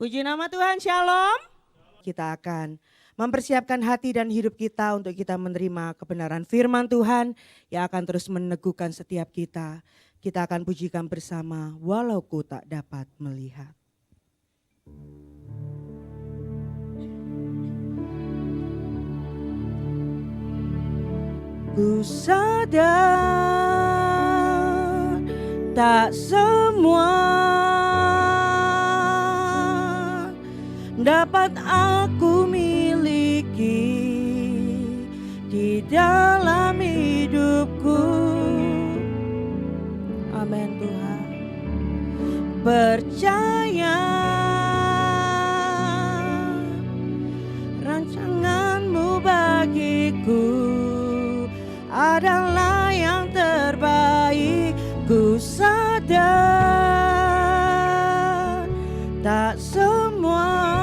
Puji nama Tuhan, shalom. Kita akan mempersiapkan hati dan hidup kita untuk kita menerima kebenaran firman Tuhan yang akan terus meneguhkan setiap kita. Kita akan pujikan bersama, walau ku tak dapat melihat. Ku sadar tak semua dapat aku miliki di dalam hidupku. Amin Tuhan. Percaya rancangan-Mu bagiku adalah yang terbaik. Ku sadar tak semua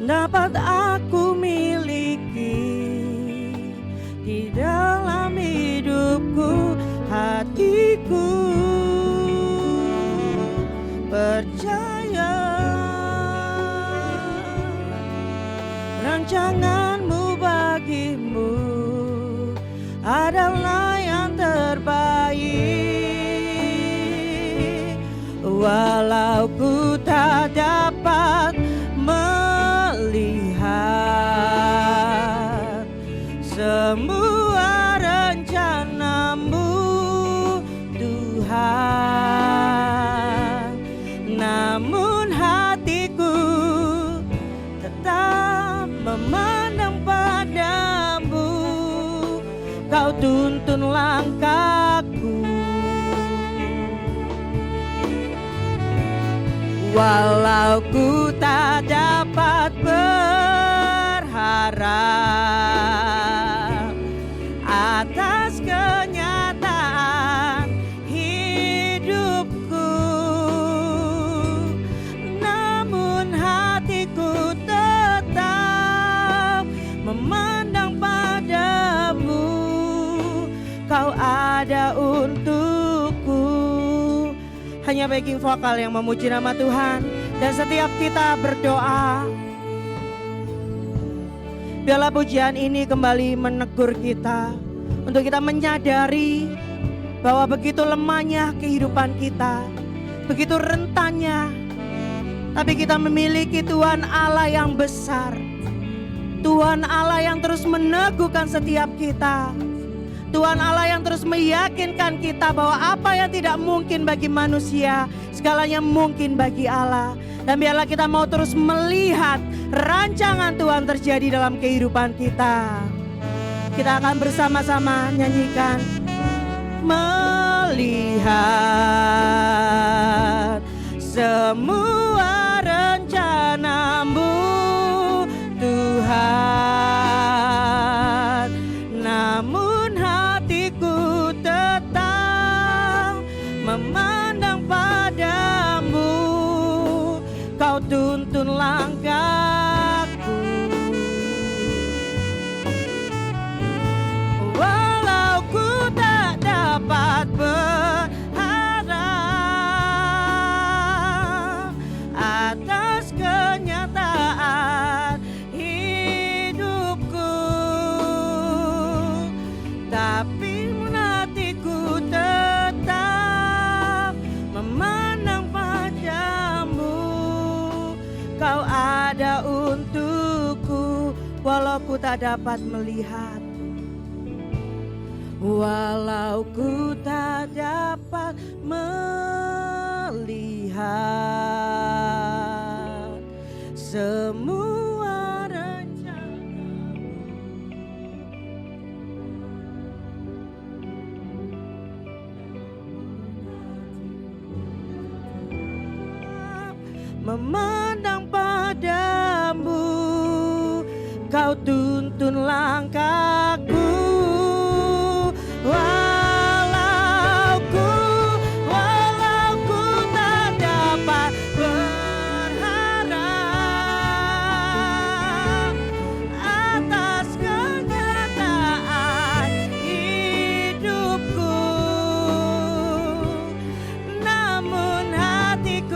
dapat aku miliki di dalam hidupku. Hatiku percaya rancangan-Mu bagimu adalah yang terbaik. Walau ku tak dapat melihat semua rencana-Mu Tuhan, namun hatiku tetap memandang padamu. Kau tuntun langkahku, walau ku tak dapat berharap atas kenyataan hidupku, namun hatiku tetap memandang padamu. Kau ada untukku. Hanya backing vokal yang memuji nama Tuhan. Dan setiap kita berdoa, biarlah pujian ini kembali menegur kita, untuk kita menyadari bahwa begitu lemahnya kehidupan kita, begitu rentannya, tapi kita memiliki Tuhan Allah yang besar, Tuhan Allah yang terus meneguhkan setiap kita, Tuhan Allah yang terus meyakinkan kita bahwa apa yang tidak mungkin bagi manusia, segalanya mungkin bagi Allah. Dan biarlah kita mau terus melihat rancangan Tuhan terjadi dalam kehidupan kita. Kita akan bersama-sama nyanyikan. Melihat semua rencana-Mu Tuhan, namun hatiku tetap memandang padamu. Kau tuntun langkahku, walau ku tak dapat berharap atas kenyataan hidupku, tapi hatiku tetap memandang padamu. Kau ada untukku, walau ku tak dapat melihat, walau ku tak dapat melihat semua rencana-Mu. Memandang padamu, kau tuntun langkahku, walau ku tak dapat berharap atas kenyataan hidupku, namun hatiku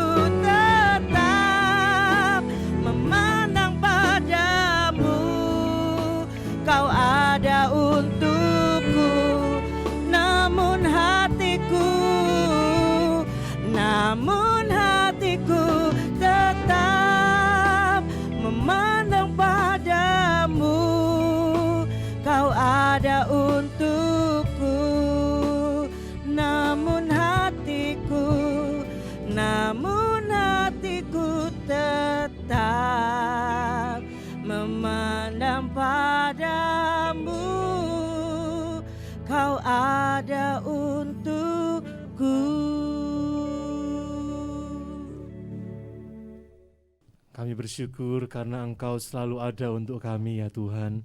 ada untukku, namun hatiku tetap memandang padamu. Kau ada untukku. Kami bersyukur karena Engkau selalu ada untuk kami ya Tuhan.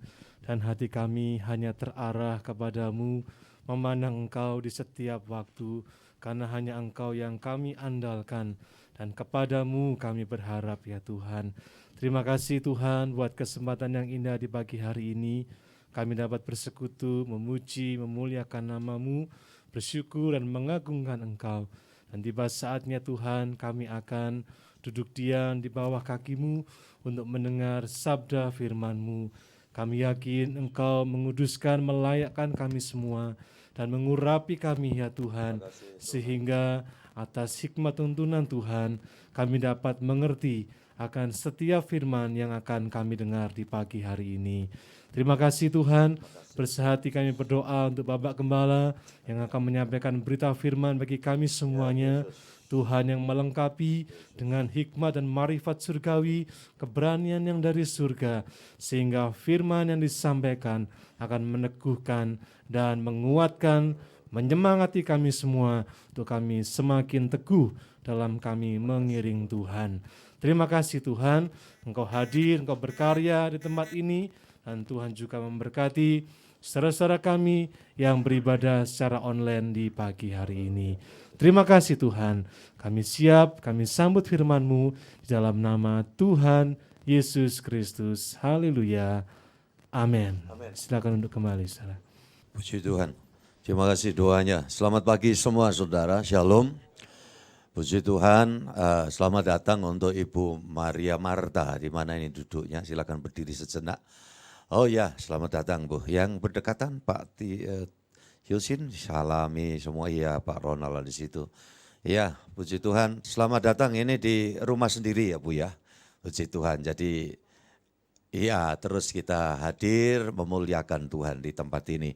Dan hati kami hanya terarah kepadamu, memandang Engkau di setiap waktu. Karena hanya Engkau yang kami andalkan. Dan kepadamu kami berharap ya Tuhan. Terima kasih Tuhan buat kesempatan yang indah di pagi hari ini. Kami dapat bersekutu, memuji, memuliakan nama-Mu, bersyukur dan mengagungkan Engkau. Dan tiba saatnya Tuhan kami akan duduk diam di bawah kaki-Mu untuk mendengar sabda firman-Mu. Kami yakin Engkau menguduskan, melayakkan kami semua dan mengurapi kami ya Tuhan. Sehingga atas hikmat tuntunan Tuhan kami dapat mengerti akan setiap firman yang akan kami dengar di pagi hari ini. Terima kasih Tuhan, bersehati kami berdoa untuk Bapak Gembala yang akan menyampaikan berita firman bagi kami semuanya. Tuhan yang melengkapi dengan hikmat dan marifat surgawi, keberanian yang dari surga, sehingga firman yang disampaikan akan meneguhkan dan menguatkan, menyemangati kami semua untuk kami semakin teguh dalam kami mengiring Tuhan. Terima kasih Tuhan, Engkau hadir, Engkau berkarya di tempat ini, dan Tuhan juga memberkati saudara-saudara kami yang beribadah secara online di pagi hari ini. Terima kasih Tuhan, kami siap, kami sambut firman-Mu di dalam nama Tuhan Yesus Kristus. Haleluya. Amin. Silakan duduk kembali, saudara. Puji Tuhan. Terima kasih doanya. Selamat pagi semua saudara, Shalom. Puji Tuhan, selamat datang untuk Ibu Maria Marta. Di mana ini duduknya? Silakan berdiri sejenak. Oh ya, selamat datang Bu. Yang berdekatan Pak Yusin, salami semua. Iya, Pak Ronald di situ. Ya, puji Tuhan. Selamat datang ini di rumah sendiri ya Bu ya. Puji Tuhan. Jadi iya, terus kita hadir memuliakan Tuhan di tempat ini.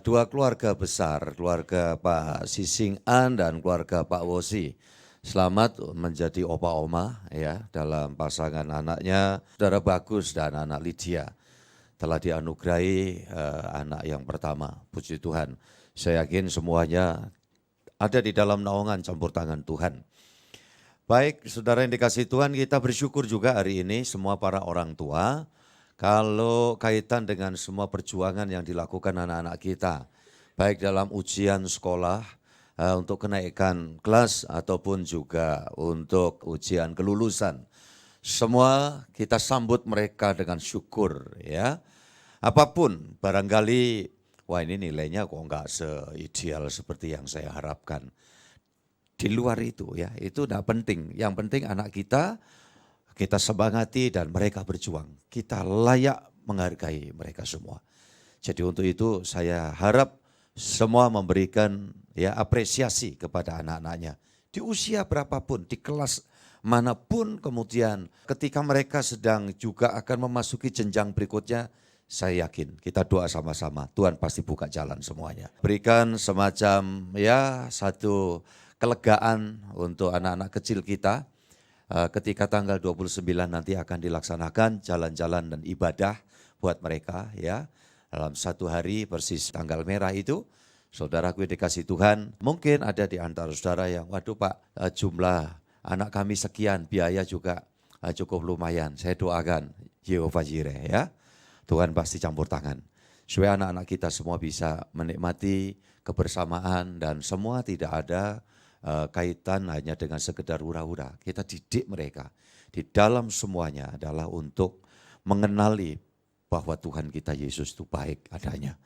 Dua keluarga besar, keluarga Pak Sising An dan keluarga Pak Wosi. Selamat menjadi opa oma ya dalam pasangan anaknya, Saudara Bagus dan anak Lydia. Telah dianugerahi anak yang pertama, puji Tuhan. Saya yakin semuanya ada di dalam naungan campur tangan Tuhan. Baik, saudara yang dikasihi Tuhan, kita bersyukur juga hari ini semua para orang tua. Kalau kaitan dengan semua perjuangan yang dilakukan anak-anak kita, baik dalam ujian sekolah, untuk kenaikan kelas ataupun juga untuk ujian kelulusan. Semua kita sambut mereka dengan syukur ya. Apapun barangkali, wah ini nilainya kok enggak seideal seperti yang saya harapkan. Di luar itu ya, itu enggak penting. Yang penting anak kita semangati dan mereka berjuang. Kita layak menghargai mereka semua. Jadi untuk itu saya harap semua memberikan ya apresiasi kepada anak-anaknya. Di usia berapapun, di kelas manapun, kemudian ketika mereka sedang juga akan memasuki jenjang berikutnya, saya yakin kita doa sama-sama, Tuhan pasti buka jalan semuanya. Berikan semacam ya satu kelegaan untuk anak-anak kecil kita. Ketika tanggal 29 nanti akan dilaksanakan jalan-jalan dan ibadah buat mereka ya. Dalam satu hari persis tanggal merah itu, saudaraku dikasih Tuhan, mungkin ada di antara saudara yang, waduh Pak, jumlah anak kami sekian, biaya juga cukup lumayan. Saya doakan, Yehova Jireh ya, Tuhan pasti campur tangan. Supaya anak-anak kita semua bisa menikmati kebersamaan dan semua tidak ada kaitan hanya dengan sekedar hura-hura. Kita didik mereka di dalam semuanya adalah untuk mengenali bahwa Tuhan kita Yesus itu baik adanya.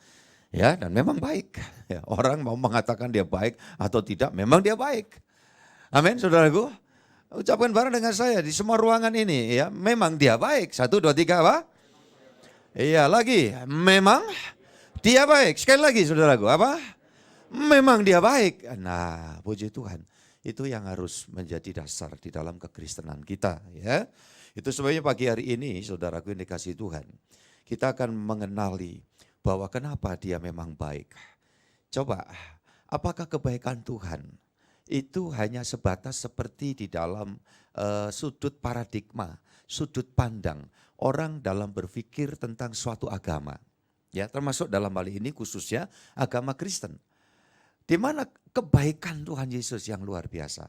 Ya, dan memang baik. Ya, orang mau mengatakan dia baik atau tidak, memang dia baik. Amin, saudaraku. Ucapkan bareng dengan saya di semua ruangan ini, ya, memang dia baik. 1, 2, 3 apa? Iya, lagi. Memang dia baik. Sekali lagi, saudaraku, apa? Memang dia baik. Nah, puji Tuhan. Itu yang harus menjadi dasar di dalam kekristenan kita, ya. Itu sebabnya pagi hari ini, saudaraku yang dikasihi Tuhan, kita akan mengenali bahwa kenapa dia memang baik. Coba, apakah kebaikan Tuhan itu hanya sebatas seperti di dalam sudut paradigma, sudut pandang orang dalam berpikir tentang suatu agama. Ya, termasuk dalam hal ini khususnya agama Kristen. Di mana kebaikan Tuhan Yesus yang luar biasa.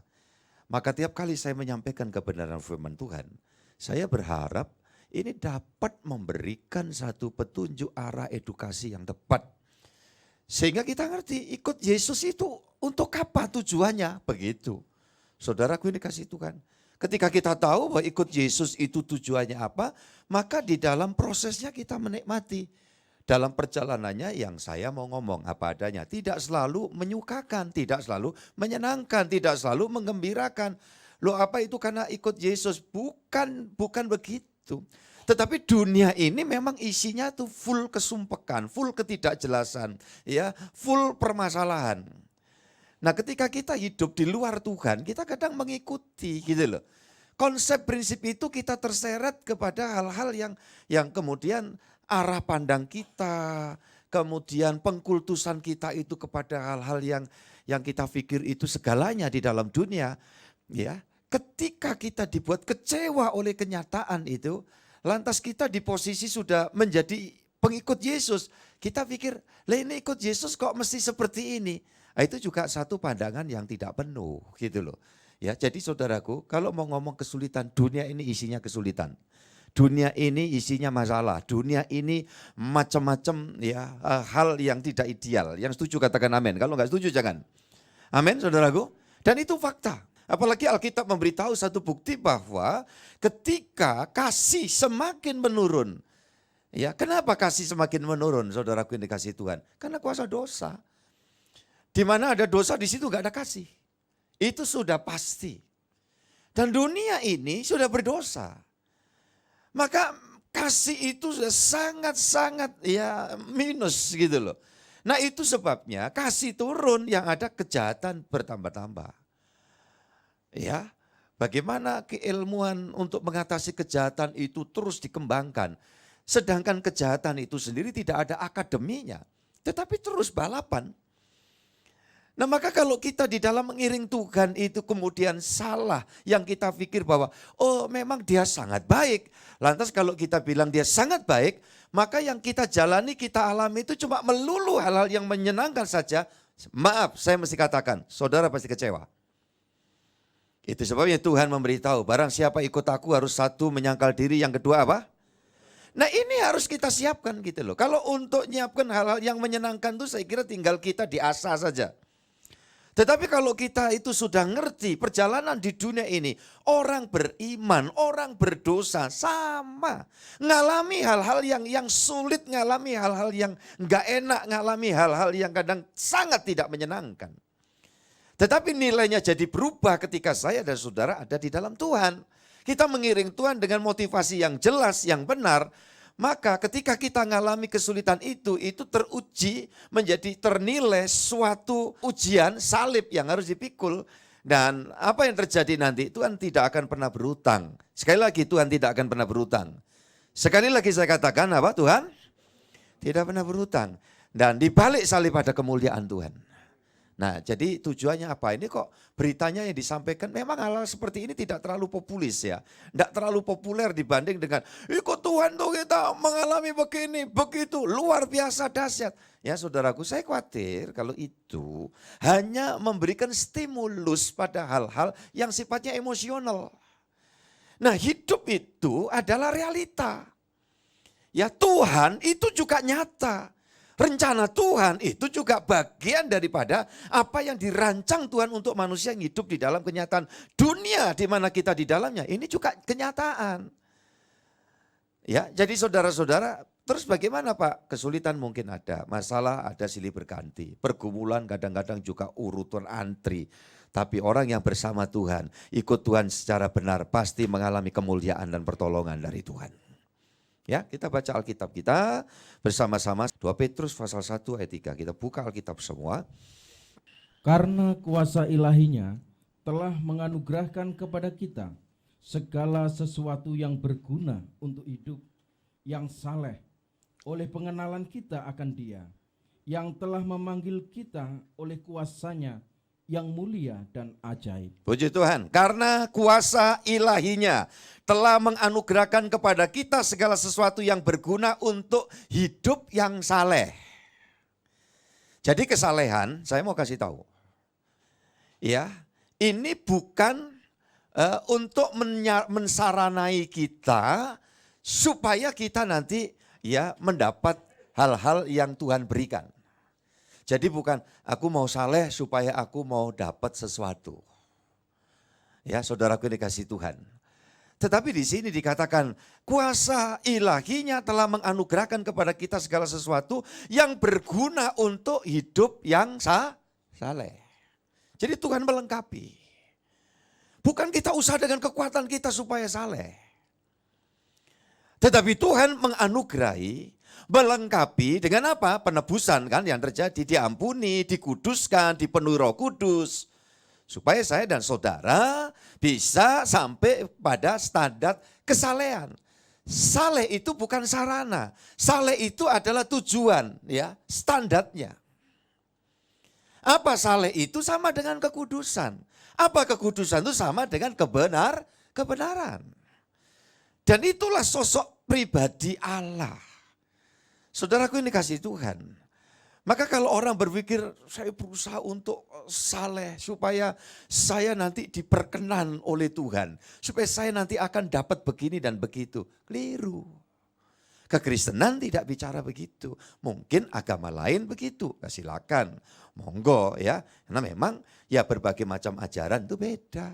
Maka tiap kali saya menyampaikan kebenaran firman Tuhan, saya berharap ini dapat memberikan satu petunjuk arah edukasi yang tepat. Sehingga kita ngerti ikut Yesus itu untuk apa tujuannya, begitu. Saudaraku ini kasih Tuhan. Ketika kita tahu bahwa ikut Yesus itu tujuannya apa, maka di dalam prosesnya kita menikmati. Dalam perjalanannya yang saya mau ngomong apa adanya. Tidak selalu menyukakan, tidak selalu menyenangkan, tidak selalu menggembirakan. Loh apa itu karena ikut Yesus? Bukan begitu. Tetapi dunia ini memang isinya tuh full kesumpekan, full ketidakjelasan, ya, full permasalahan. Nah ketika kita hidup di luar Tuhan, kita kadang mengikuti gitu loh. Konsep prinsip itu kita terseret kepada hal-hal yang kemudian arah pandang kita, kemudian pengkultusan kita itu kepada hal-hal yang kita pikir itu segalanya di dalam dunia. Ya, ketika kita dibuat kecewa oleh kenyataan itu, lantas kita di posisi sudah menjadi pengikut Yesus. Kita pikir, lah ini ikut Yesus kok mesti seperti ini. Nah, itu juga satu pandangan yang tidak penuh gitu loh. Ya, jadi saudaraku, kalau mau ngomong kesulitan, dunia ini isinya kesulitan. Dunia ini isinya masalah, dunia ini macam-macam ya hal yang tidak ideal. Yang setuju katakan amin, kalau nggak setuju jangan. Amin saudaraku. Dan itu fakta. Apalagi Alkitab memberitahu satu bukti bahwa ketika kasih semakin menurun. Ya, kenapa kasih semakin menurun saudaraku yang dikasih Tuhan? Karena kuasa dosa. Di mana ada dosa di situ nggak ada kasih. Itu sudah pasti. Dan dunia ini sudah berdosa. Maka kasih itu sudah sangat-sangat ya minus gitu loh. Nah itu sebabnya kasih turun yang ada kejahatan bertambah-tambah. Ya, bagaimana keilmuan untuk mengatasi kejahatan itu terus dikembangkan. Sedangkan kejahatan itu sendiri tidak ada akademinya. Tetapi terus balapan. Nah maka kalau kita di dalam mengiring Tuhan itu kemudian salah yang kita pikir bahwa oh memang dia sangat baik. Lantas kalau kita bilang dia sangat baik, maka yang kita jalani, kita alami itu cuma melulu hal-hal yang menyenangkan saja. Maaf saya mesti katakan, saudara pasti kecewa. Itu sebabnya Tuhan memberitahu barang siapa ikut aku harus satu menyangkal diri, yang kedua apa? Nah ini harus kita siapkan gitu loh. Kalau untuk nyiapkan hal-hal yang menyenangkan itu saya kira tinggal kita diasah saja. Tetapi kalau kita itu sudah ngerti perjalanan di dunia ini, orang beriman, orang berdosa sama. Ngalami hal-hal yang sulit, ngalami hal-hal yang enggak enak, ngalami hal-hal yang kadang sangat tidak menyenangkan. Tetapi nilainya jadi berubah ketika saya dan saudara ada di dalam Tuhan. Kita mengiring Tuhan dengan motivasi yang jelas, yang benar. Maka ketika kita mengalami kesulitan itu teruji menjadi ternilai suatu ujian salib yang harus dipikul. Dan apa yang terjadi nanti, Tuhan tidak akan pernah berhutang. Sekali lagi Tuhan tidak akan pernah berhutang. Sekali lagi saya katakan apa Tuhan? Tidak pernah berhutang. Dan di balik salib ada kemuliaan Tuhan. Nah jadi tujuannya apa? Ini kok beritanya yang disampaikan memang hal-hal seperti ini tidak terlalu populis ya. Tidak terlalu populer dibanding dengan ikut Tuhan tuh kita mengalami begini, begitu, luar biasa dahsyat. Ya saudaraku saya khawatir kalau itu hanya memberikan stimulus pada hal-hal yang sifatnya emosional. Nah hidup itu adalah realita. Ya Tuhan itu juga nyata. Rencana Tuhan itu juga bagian daripada apa yang dirancang Tuhan untuk manusia yang hidup di dalam kenyataan dunia di mana kita di dalamnya. Ini juga kenyataan. Ya, jadi saudara-saudara, terus bagaimana Pak? Kesulitan mungkin ada, masalah ada silih berganti, pergumulan kadang-kadang juga urutan antri. Tapi orang yang bersama Tuhan, ikut Tuhan secara benar pasti mengalami kemuliaan dan pertolongan dari Tuhan. Ya, kita baca Alkitab kita bersama-sama 2 Petrus pasal 1 ayat 3. Kita buka Alkitab semua. Karena kuasa ilahinya telah menganugerahkan kepada kita segala sesuatu yang berguna untuk hidup yang saleh oleh pengenalan kita akan Dia, yang telah memanggil kita oleh kuasa-Nya yang mulia dan ajaib. Puji Tuhan, karena kuasa ilahinya telah menganugerahkan kepada kita segala sesuatu yang berguna untuk hidup yang saleh. Jadi kesalehan, saya mau kasih tahu. Ya, ini bukan untuk mensaranai kita supaya kita nanti ya mendapat hal-hal yang Tuhan berikan. Jadi bukan aku mau saleh supaya aku mau dapat sesuatu. Ya, saudaraku dikasih Tuhan. Tetapi di sini dikatakan kuasa ilahinya telah menganugerahkan kepada kita segala sesuatu yang berguna untuk hidup yang saleh. Jadi Tuhan melengkapi. Bukan kita usaha dengan kekuatan kita supaya saleh. Tetapi Tuhan menganugerahi, melengkapi dengan apa? Penebusan kan yang terjadi, diampuni, dikuduskan, dipenuhi Roh Kudus. Supaya saya dan saudara bisa sampai pada standar kesalehan. Saleh itu bukan sarana, saleh itu adalah tujuan, ya, standarnya. Apa saleh itu? Sama dengan kekudusan. Apa kekudusan itu? Sama dengan kebenaran. Dan itulah sosok pribadi Allah. Saudaraku ini kasih Tuhan. Maka kalau orang berpikir saya berusaha untuk saleh supaya saya nanti diperkenan oleh Tuhan. Supaya saya nanti akan dapat begini dan begitu. Keliru. Kekristenan tidak bicara begitu. Mungkin agama lain begitu. Ya silakan. Monggo ya. Karena memang ya berbagai macam ajaran itu beda.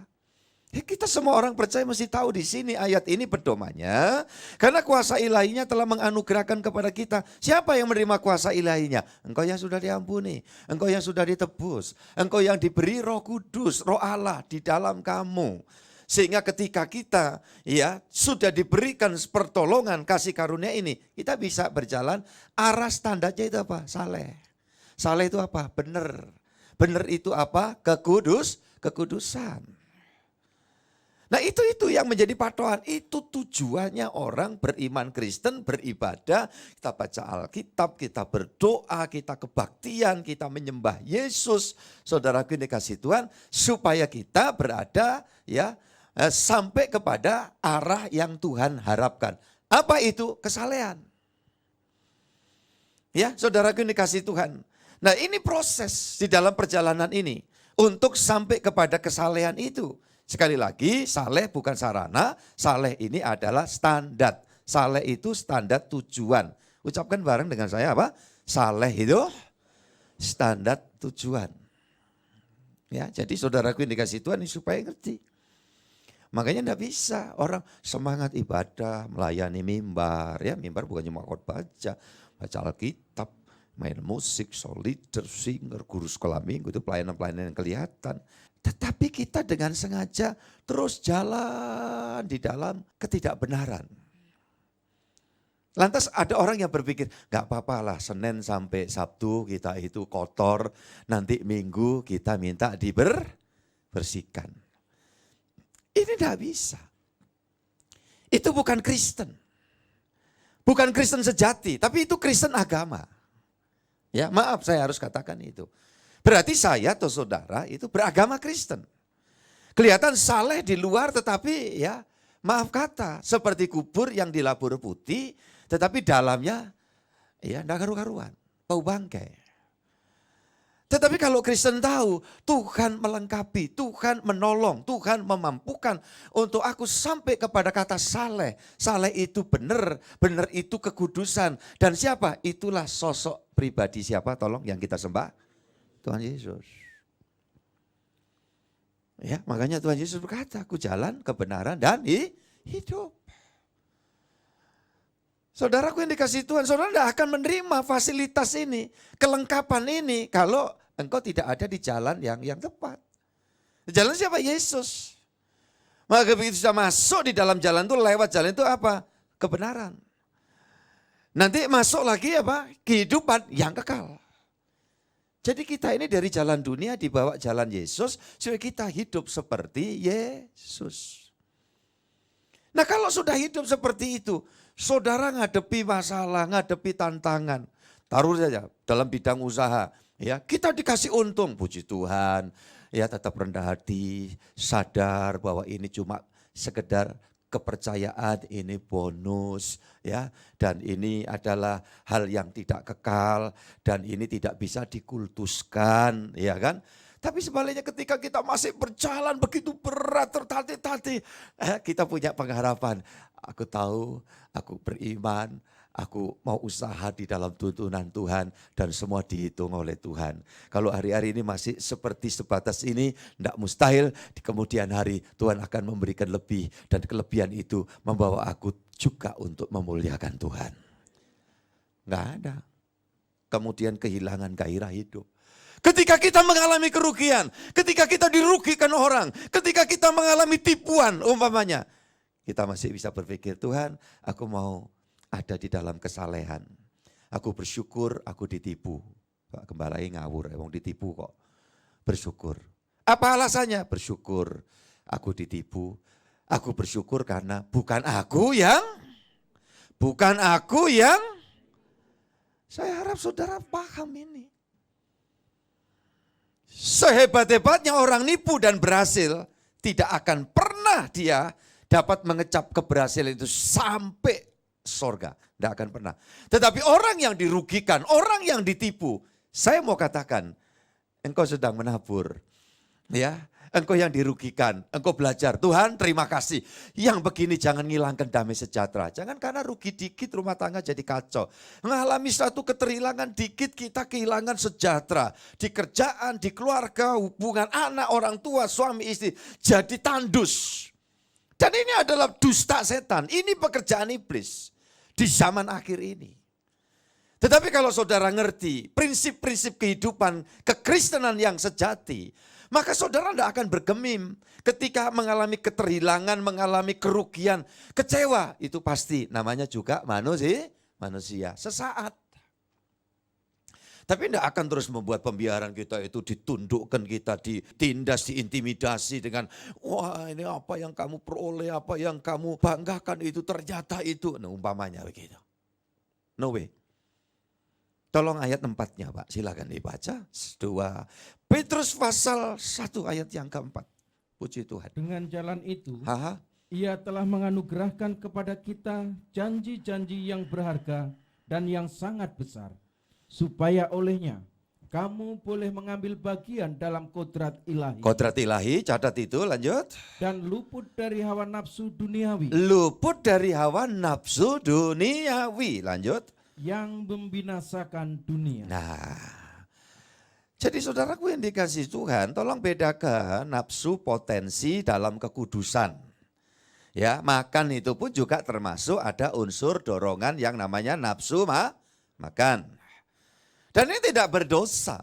Ya, kita semua orang percaya mesti tahu di sini ayat ini pedomannya. Karena kuasa ilahinya telah menganugerahkan kepada kita. Siapa yang menerima kuasa ilahinya? Engkau yang sudah diampuni. Engkau yang sudah ditebus. Engkau yang diberi Roh Kudus, Roh Allah di dalam kamu. Sehingga ketika kita ya sudah diberikan pertolongan kasih karunia ini. Kita bisa berjalan arah standarnya itu apa? Saleh. Saleh itu apa? Benar. Benar itu apa? Kekudusan. Nah itu yang menjadi patokan, itu tujuannya orang beriman Kristen, beribadah, kita baca Alkitab, kita berdoa, kita kebaktian, kita menyembah Yesus, saudaraku ini kasih Tuhan, supaya kita berada ya sampai kepada arah yang Tuhan harapkan. Apa itu? Kesalehan. Ya, saudaraku ini kasih Tuhan. Nah ini proses di dalam perjalanan ini, untuk sampai kepada kesalehan itu. Sekali lagi, saleh bukan sarana, saleh ini adalah standar. Saleh itu standar tujuan. Ucapkan bareng dengan saya apa? Saleh itu standar tujuan. Ya, jadi saudaraku yang dikasih Tuhan ini supaya ngerti. Makanya enggak bisa orang semangat ibadah, melayani mimbar. Ya, mimbar bukan cuma khotbah baca Alkitab, main musik, solider, singer, guru sekolah minggu, itu pelayanan-pelayanan yang kelihatan. Tetapi kita dengan sengaja terus jalan di dalam ketidakbenaran. Lantas ada orang yang berpikir, gak apa-apa lah Senin sampai Sabtu kita itu kotor, nanti Minggu kita minta dibersihkan. Ini tidak bisa. Itu bukan Kristen. Bukan Kristen sejati, tapi itu Kristen agama. Ya, maaf saya harus katakan itu. Berarti saya atau saudara itu beragama Kristen. Kelihatan saleh di luar tetapi ya maaf kata seperti kubur yang dilabur putih tetapi dalamnya ya enggak karu-karuan, bau bangkai. Tetapi kalau Kristen tahu Tuhan melengkapi, Tuhan menolong, Tuhan memampukan untuk aku sampai kepada kata saleh. Saleh itu benar, benar itu kekudusan. Dan siapa? Itulah sosok pribadi siapa tolong yang kita sembah? Tuhan Yesus. Ya, makanya Tuhan Yesus berkata, aku jalan kebenaran dan hidup. Saudaraku yang dikasih Tuhan, saudara tidak akan menerima fasilitas ini, kelengkapan ini kalau engkau tidak ada di jalan yang tepat. Jalan siapa? Yesus. Maka begitu sudah masuk di dalam jalan itu, lewat jalan itu apa? Kebenaran. Nanti masuk lagi apa? Kehidupan yang kekal. Jadi kita ini dari jalan dunia dibawa jalan Yesus supaya kita hidup seperti Yesus. Nah kalau sudah hidup seperti itu, saudara ngadepi masalah, ngadepi tantangan, taruh saja dalam bidang usaha, ya kita dikasih untung, puji Tuhan, ya tetap rendah hati, sadar bahwa ini cuma sekedar kepercayaan, ini bonus, ya, dan ini adalah hal yang tidak kekal, dan ini tidak bisa dikultuskan, ya kan? Tapi sebaliknya ketika kita masih berjalan begitu berat, tertatih-tatih, kita punya pengharapan. Aku tahu, aku beriman, aku mau usaha di dalam tuntunan Tuhan dan semua dihitung oleh Tuhan. Kalau hari-hari ini masih seperti sebatas ini, tidak mustahil di kemudian hari Tuhan akan memberikan lebih. Dan kelebihan itu membawa aku juga untuk memuliakan Tuhan. Nggak ada. Kemudian kehilangan gairah hidup. Ketika kita mengalami kerugian, ketika kita dirugikan orang, ketika kita mengalami tipuan umpamanya, kita masih bisa berpikir, Tuhan aku mau ada di dalam kesalehan. Aku bersyukur aku ditipu. Pak Gembala ngawur, emang ditipu kok. Bersyukur. Apa alasannya? Bersyukur aku ditipu. Aku bersyukur karena bukan aku yang, saya harap saudara paham ini. Sehebat-hebatnya orang nipu dan berhasil, tidak akan pernah dia dapat mengecap keberhasilan itu sampai sorga. Tidak akan pernah. Tetapi orang yang dirugikan, orang yang ditipu, saya mau katakan, engkau sedang menabur. Ya, engkau yang dirugikan, engkau belajar. Tuhan terima kasih. Yang begini jangan ngilangkan damai sejahtera. Jangan karena rugi dikit rumah tangga jadi kacau. Mengalami satu keterhilangan dikit kita kehilangan sejahtera. Di kerjaan, di keluarga, hubungan anak, orang tua, suami, istri. Jadi tandus. Dan ini adalah dusta setan. Ini pekerjaan iblis di zaman akhir ini. Tetapi kalau saudara ngerti prinsip-prinsip kehidupan kekristenan yang sejati, maka saudara tidak akan bergemim ketika mengalami keterhilangan, mengalami kerugian, kecewa. Itu pasti namanya juga manusia sesaat. Tapi tidak akan terus membuat pembiaran kita itu ditundukkan, kita ditindas, diintimidasi dengan wah ini apa yang kamu peroleh, apa yang kamu banggakan itu ternyata itu. Nah umpamanya begitu. No way. Tolong ayat 4-nya Pak, silakan dibaca. 2 Petrus pasal 1 ayat yang keempat. Puji Tuhan. Dengan jalan itu, Haha. Ia telah menganugerahkan kepada kita janji-janji yang berharga dan yang sangat besar, supaya olehnya kamu boleh mengambil bagian dalam kodrat ilahi. Kodrat ilahi, catat itu, lanjut. Dan luput dari hawa nafsu duniawi. Luput dari hawa nafsu duniawi, lanjut. Yang membinasakan dunia. Nah, jadi saudaraku yang dikasih Tuhan, tolong bedakan nafsu potensi dalam kekudusan. Ya, makan itu pun juga termasuk ada unsur dorongan yang namanya nafsu makan. Dan ini tidak berdosa.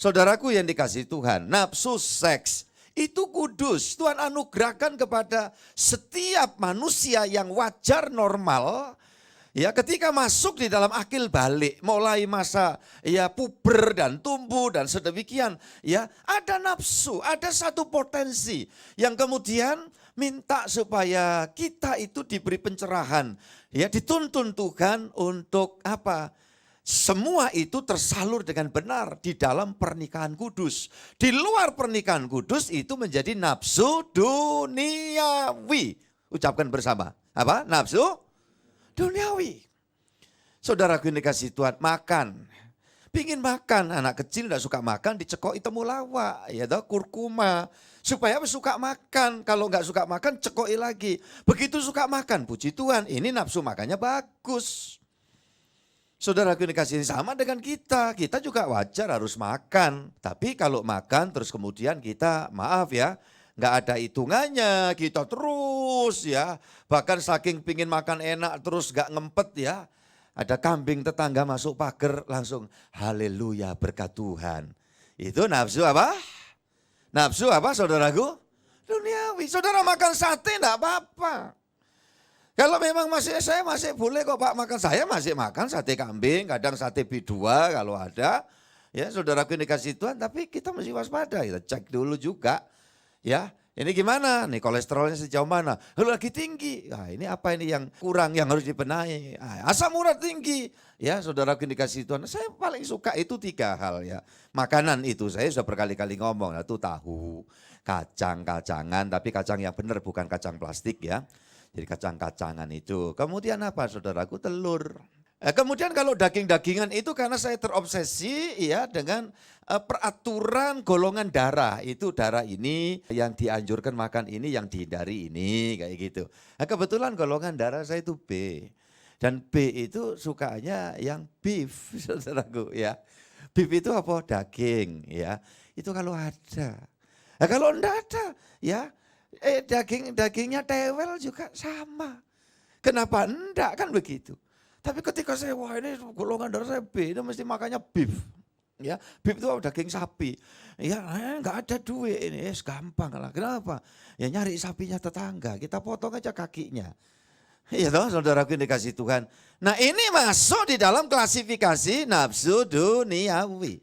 Saudaraku yang dikasih Tuhan, nafsu seks itu kudus. Tuhan anugerahkan kepada setiap manusia yang wajar normal. Ya, ketika masuk di dalam akil balik, mulai masa ya puber dan tumbuh dan sedemikian, ya ada nafsu, ada satu potensi yang kemudian minta supaya kita itu diberi pencerahan, ya dituntun Tuhan untuk apa? Semua itu tersalur dengan benar di dalam pernikahan kudus. Di luar pernikahan kudus itu menjadi nafsu duniawi. Ucapkan bersama, apa? Nafsu duniawi. Saudaraku yang dikasih Tuhan, makan. Pingin makan, anak kecil tidak suka makan, dicekoi temulawak, ya toh, kurkuma. Supaya suka makan, kalau nggak suka makan cekoi lagi. Begitu suka makan, puji Tuhan, ini nafsu makannya bagus. Saudaraku yang dikasih sama dengan kita juga wajar harus makan. Tapi kalau makan terus kemudian kita maaf ya, nggak ada hitungannya, kita terus ya, bahkan saking pingin makan enak terus nggak ngempet ya, ada kambing tetangga masuk pagar langsung haleluya berkat Tuhan. Itu nafsu apa? Nafsu apa saudaraku? Duniawi. Saudara makan sate enggak apa-apa. Kalau memang saya masih boleh kok Pak makan, saya masih makan sate kambing, kadang sate B2 kalau ada. Ya saudaraku yang dikasih Tuhan, tapi kita mesti waspada, kita cek dulu juga. Ya, Ini gimana? Nih kolesterolnya sejauh mana? Lagi tinggi. Nah, ini apa ini yang kurang yang harus dibenahi? Asam urat tinggi. Ya, saudara dikasih Tuhan. Saya paling suka itu 3 hal ya. Makanan itu saya sudah berkali-kali ngomong. Itu tahu, kacang-kacangan, tapi kacang yang benar bukan kacang plastik ya. Jadi kacang-kacangan itu. Kemudian apa saudaraku? Telur. Kemudian kalau daging-dagingan itu karena saya terobsesi ya dengan peraturan golongan darah. Itu darah ini yang dianjurkan makan ini, yang dihindari ini kayak gitu. Nah, kebetulan golongan darah saya itu B. Dan B itu sukanya yang beef saudaraku ya. Beef itu apa? Daging ya. Itu kalau ada. Nah, kalau enggak ada ya dagingnya tewel juga sama. Kenapa enggak kan begitu? Tapi ketika saya, wah ini golongan darah saya B, itu mesti makannya beef. Ya, beef itu daging sapi. Ya, enggak ada duit ini, gampang lah. Kenapa? Ya nyari sapinya tetangga, kita potong aja kakinya. Iya toh, saudaraku yang dikasih Tuhan. Nah ini masuk di dalam klasifikasi nafsu duniawi.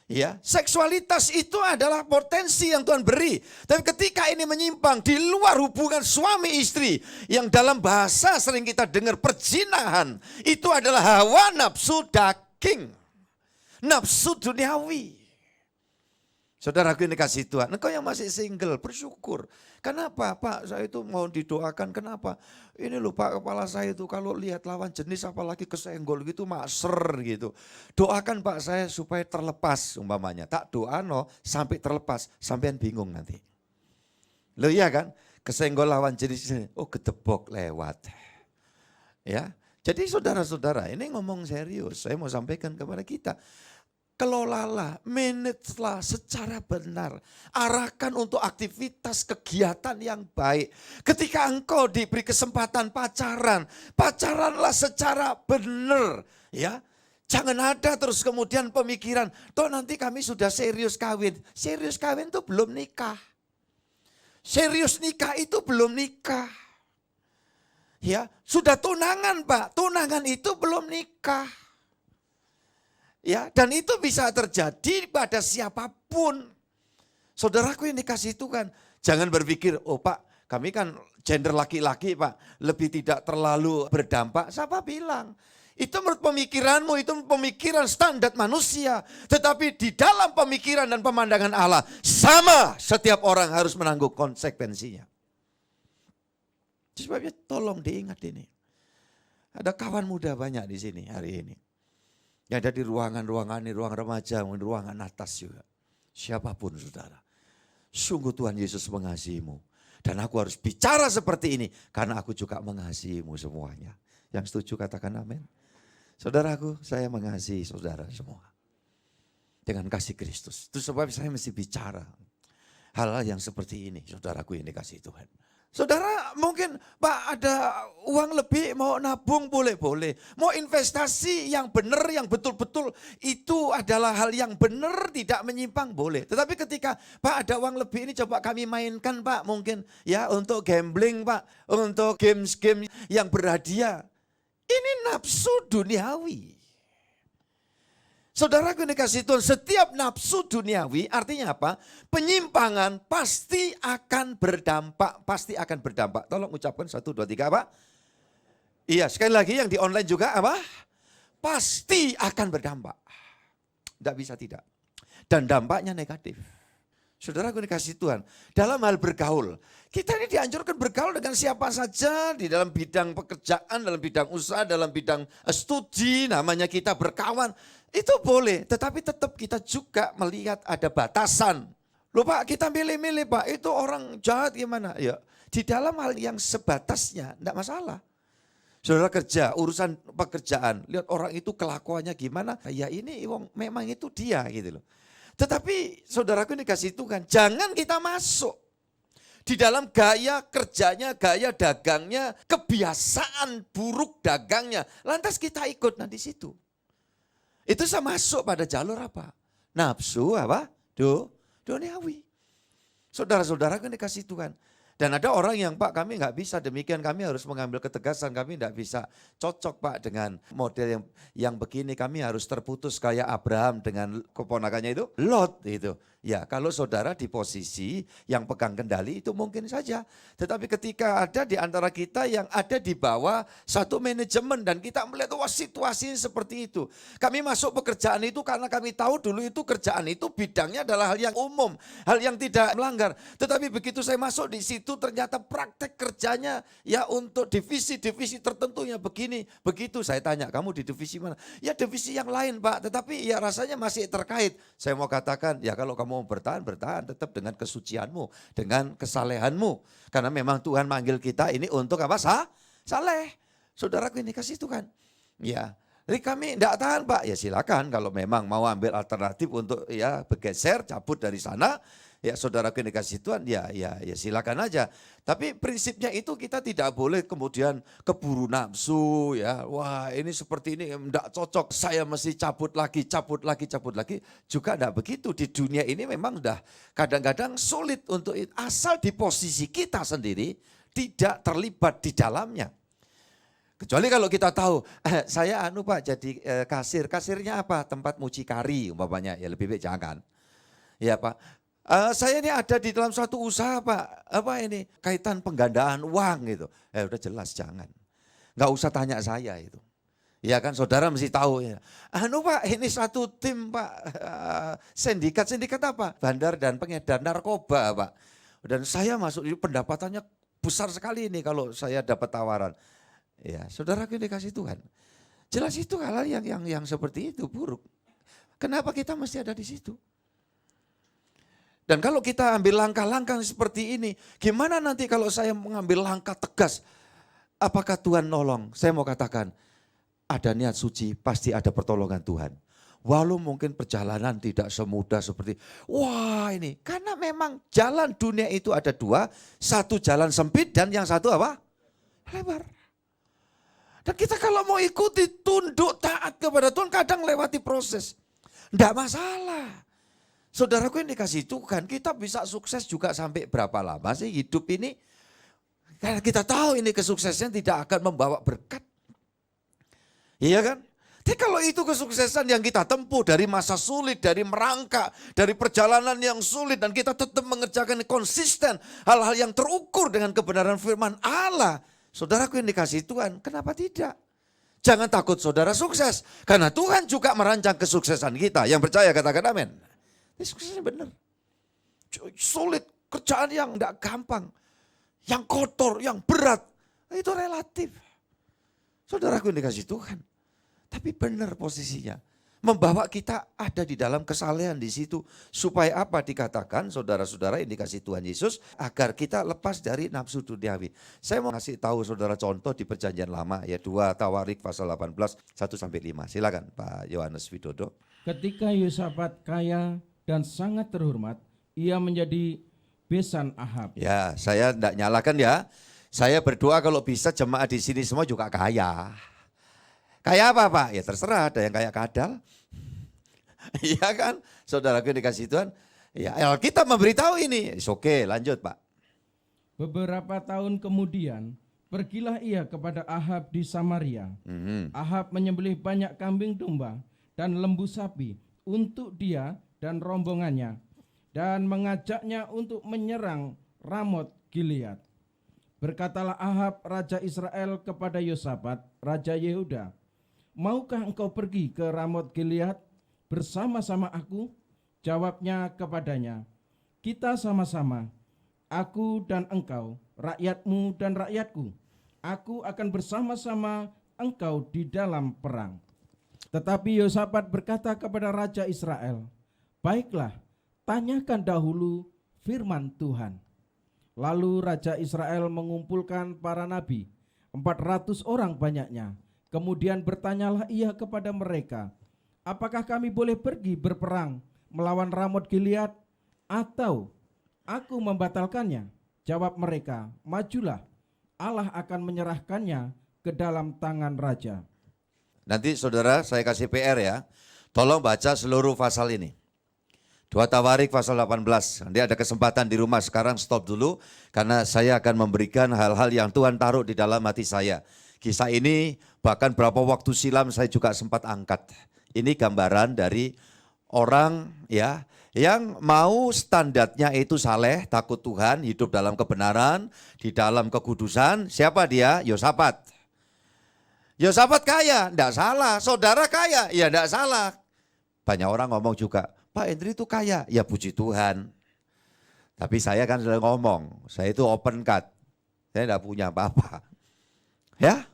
Ya, seksualitas itu adalah potensi yang Tuhan beri. Tapi ketika ini menyimpang di luar hubungan suami istri, yang dalam bahasa sering kita dengar perzinahan, itu adalah hawa nafsu daging, nafsu duniawi. Saudaraku yang dikasih Tuhan, engkau yang masih single bersyukur. Kenapa Pak, saya itu mau didoakan, kenapa? Ini loh Pak, kepala saya itu kalau lihat lawan jenis apalagi kesenggol gitu maser gitu. Doakan Pak saya supaya terlepas umpamanya. Tak doa no sampai terlepas, sampean bingung nanti. Loh iya kan, kesenggol lawan jenis, oh gedebok lewat. Ya, jadi saudara-saudara ini ngomong serius, saya mau sampaikan kepada kita. Kelolalah, manajelah secara benar. Arahkan untuk aktivitas kegiatan yang baik. Ketika engkau diberi kesempatan pacaran, pacaranlah secara benar. Ya, jangan ada terus kemudian pemikiran, toh nanti kami sudah serius kawin. Serius kawin itu belum nikah. Serius nikah itu belum nikah. Ya, sudah tunangan Pak, tunangan itu belum nikah. Ya, dan itu bisa terjadi pada siapapun. Saudaraku yang dikasih Tuhan, jangan berpikir, oh Pak, kami kan gender laki-laki Pak, lebih tidak terlalu berdampak. Siapa bilang? Itu menurut pemikiranmu, itu pemikiran standar manusia. Tetapi di dalam pemikiran dan pemandangan Allah, sama setiap orang harus menanggung konsekuensinya. Sebabnya tolong diingat ini. Ada kawan muda banyak di sini hari ini. Yang ada di ruangan-ruangan ini, ruang remaja, ruangan atas juga. Siapapun saudara. Sungguh Tuhan Yesus mengasihimu. Dan aku harus bicara seperti ini. Karena aku juga mengasihimu semuanya. Yang setuju katakan amin. Saudaraku, saya mengasihi saudara semua. Dengan kasih Kristus. Itu sebab saya mesti bicara. Hal-hal yang seperti ini, saudaraku yang dikasihi Tuhan. Saudara mungkin Pak ada uang lebih mau nabung boleh-boleh. Mau investasi yang benar yang betul-betul itu adalah hal yang benar tidak menyimpang boleh. Tetapi ketika Pak ada uang lebih ini coba kami mainkan Pak mungkin ya untuk gambling Pak. Untuk games-game yang berhadiah. Ini nafsu duniawi. Saudara yang dikasih Tuhan, setiap nafsu duniawi artinya apa? Penyimpangan pasti akan berdampak, pasti akan berdampak. Tolong ucapkan 1, 2, 3 apa? Iya sekali lagi yang di online juga apa? Pasti akan berdampak. Tidak bisa tidak. Dan dampaknya negatif. Saudara yang dikasih Tuhan, dalam hal bergaul. Kita ini dianjurkan bergaul dengan siapa saja di dalam bidang pekerjaan, dalam bidang usaha, dalam bidang studi, namanya kita berkawan. Itu boleh, tetapi tetap kita juga melihat ada batasan. Loh Pak, kita milih-milih Pak, itu orang jahat gimana? Ya, di dalam hal yang sebatasnya, enggak masalah. Saudara kerja, urusan pekerjaan, lihat orang itu kelakuannya gimana, ya ini memang itu dia gitu loh. Tetapi saudaraku dikasih Tuhan, jangan kita masuk di dalam gaya kerjanya, gaya dagangnya, kebiasaan buruk dagangnya. Lantas kita ikut di situ. Itu saya masuk pada jalur apa? Nafsu apa? Duniawi. Saudara-saudara kan dikasih Tuhan. Dan ada orang yang Pak kami nggak bisa demikian, kami harus mengambil ketegasan, kami nggak bisa cocok Pak dengan model yang begini, kami harus terputus kayak Abraham dengan keponakannya itu Lot itu. Ya kalau saudara di posisi yang pegang kendali itu mungkin saja. Tetapi ketika ada di antara kita yang ada di bawah satu manajemen dan kita melihat wah situasi seperti itu. Kami masuk pekerjaan itu karena kami tahu dulu itu kerjaan itu bidangnya adalah hal yang umum, hal yang tidak melanggar. Tetapi begitu saya masuk di situ ternyata praktek kerjanya ya untuk divisi-divisi tertentu ya begini, begitu. Saya tanya kamu di divisi mana? Ya divisi yang lain Pak, tetapi ya rasanya masih terkait. Saya mau katakan ya kalau kamu mau bertahan tetap dengan kesucianmu, dengan kesalehanmu. Karena memang Tuhan manggil kita ini untuk apa? Saleh. Saudaraku ini kasih Tuhan. Ya, jadi kami tidak tahan Pak. Ya silakan kalau memang mau ambil alternatif untuk ya bergeser, cabut dari sana. Ya saudaraku ini kasih Tuhan, ya silakan aja. Tapi prinsipnya itu kita tidak boleh kemudian keburu nafsu ya. Wah ini seperti ini enggak cocok, saya mesti cabut lagi. Juga enggak begitu. Di dunia ini memang sudah kadang-kadang sulit untuk asal di posisi kita sendiri tidak terlibat di dalamnya. Kecuali kalau kita tahu, saya Pak jadi kasir. Kasirnya apa? Tempat mucikari umpamanya, ya lebih baik jangan. Ya Pak. Saya ini ada di dalam suatu usaha Pak, apa ini kaitan penggandaan uang gitu. Udah jelas jangan, nggak usah tanya saya itu. Ya kan saudara mesti tahu ya. Pak ini satu tim Pak, sindikat apa? Bandar dan pengedar narkoba Pak. Dan saya masuk pendapatannya besar sekali ini kalau saya dapat tawaran. Ya saudara dikasih Tuhan. Jelas itu hal yang seperti itu buruk. Kenapa kita mesti ada di situ? Dan kalau kita ambil langkah-langkah seperti ini, gimana nanti kalau saya mengambil langkah tegas? Apakah Tuhan nolong? Saya mau katakan, ada niat suci, pasti ada pertolongan Tuhan. Walau mungkin perjalanan tidak semudah seperti, wah ini. Karena memang jalan dunia itu ada dua, satu jalan sempit dan yang satu apa? Lebar. Dan kita kalau mau ikuti, tunduk, taat kepada Tuhan, kadang lewati proses. Tidak masalah. Saudaraku yang dikasih Tuhan, kita bisa sukses juga sampai berapa lama sih hidup ini? Karena kita tahu ini kesuksesan tidak akan membawa berkat. Iya kan? Tapi kalau itu kesuksesan yang kita tempuh dari masa sulit, dari merangkak, dari perjalanan yang sulit dan kita tetap mengerjakan konsisten hal-hal yang terukur dengan kebenaran firman Allah. Saudaraku yang dikasih Tuhan, kenapa tidak? Jangan takut saudara sukses, karena Tuhan juga merancang kesuksesan kita. Yang percaya katakan amin. Ini suksesnya benar. Sulit, kerjaan yang tidak gampang. Yang kotor, yang berat. Itu relatif. Saudaraku yang dikasih Tuhan. Tapi benar posisinya. Membawa kita ada di dalam kesalehan di situ. Supaya apa dikatakan saudara-saudara yang dikasih Tuhan Yesus. Agar kita lepas dari nafsu duniawi. Saya mau kasih tahu saudara contoh di perjanjian lama. Ya 2 Tawarik pasal 18, 1-5. Silakan Pak Yohanes Widodo. Ketika Yosafat kaya dan sangat terhormat, ia menjadi besan Ahab. Ya, saya tidak nyalakan ya. Saya berdoa kalau bisa jemaat di sini semua juga kaya. Kaya apa Pak? Ya terserah, ada yang kaya kadal. Iya kan? Saudaraku dikasih Tuhan. Ya, kita memberitahu ini. Oke, lanjut Pak. Beberapa tahun kemudian, pergilah ia kepada Ahab di Samaria. Ahab menyembelih banyak kambing domba dan lembu sapi untuk dia dan rombongannya, dan mengajaknya untuk menyerang Ramot Gilead. Berkatalah Ahab raja Israel kepada Yosafat raja Yehuda, maukah engkau pergi ke Ramot Gilead bersama-sama aku? Jawabnya kepadanya, kita sama-sama, aku dan engkau, rakyatmu dan rakyatku. Aku akan bersama-sama engkau di dalam perang. Tetapi Yosafat berkata kepada raja Israel, baiklah, tanyakan dahulu firman Tuhan. Lalu raja Israel mengumpulkan para nabi, 400 orang banyaknya. Kemudian bertanyalah ia kepada mereka, apakah kami boleh pergi berperang melawan Ramot Gilead atau aku membatalkannya? Jawab mereka, majulah, Allah akan menyerahkannya ke dalam tangan raja. Nanti saudara saya kasih PR ya, tolong baca seluruh pasal ini. 2 Tawarik pasal 18. Nanti ada kesempatan di rumah, sekarang stop dulu. Karena saya akan memberikan hal-hal yang Tuhan taruh di dalam hati saya. Kisah ini bahkan berapa waktu silam saya juga sempat angkat. Ini gambaran dari orang ya yang mau standarnya itu saleh, takut Tuhan, hidup dalam kebenaran, di dalam kekudusan. Siapa dia? Yosafat. Yosafat kaya, enggak salah. Saudara kaya, ya enggak salah. Banyak orang ngomong juga, Pak Hendri itu kaya, ya puji Tuhan. Tapi saya kan sudah ngomong, saya itu open cut. Saya enggak punya apa-apa. Ya,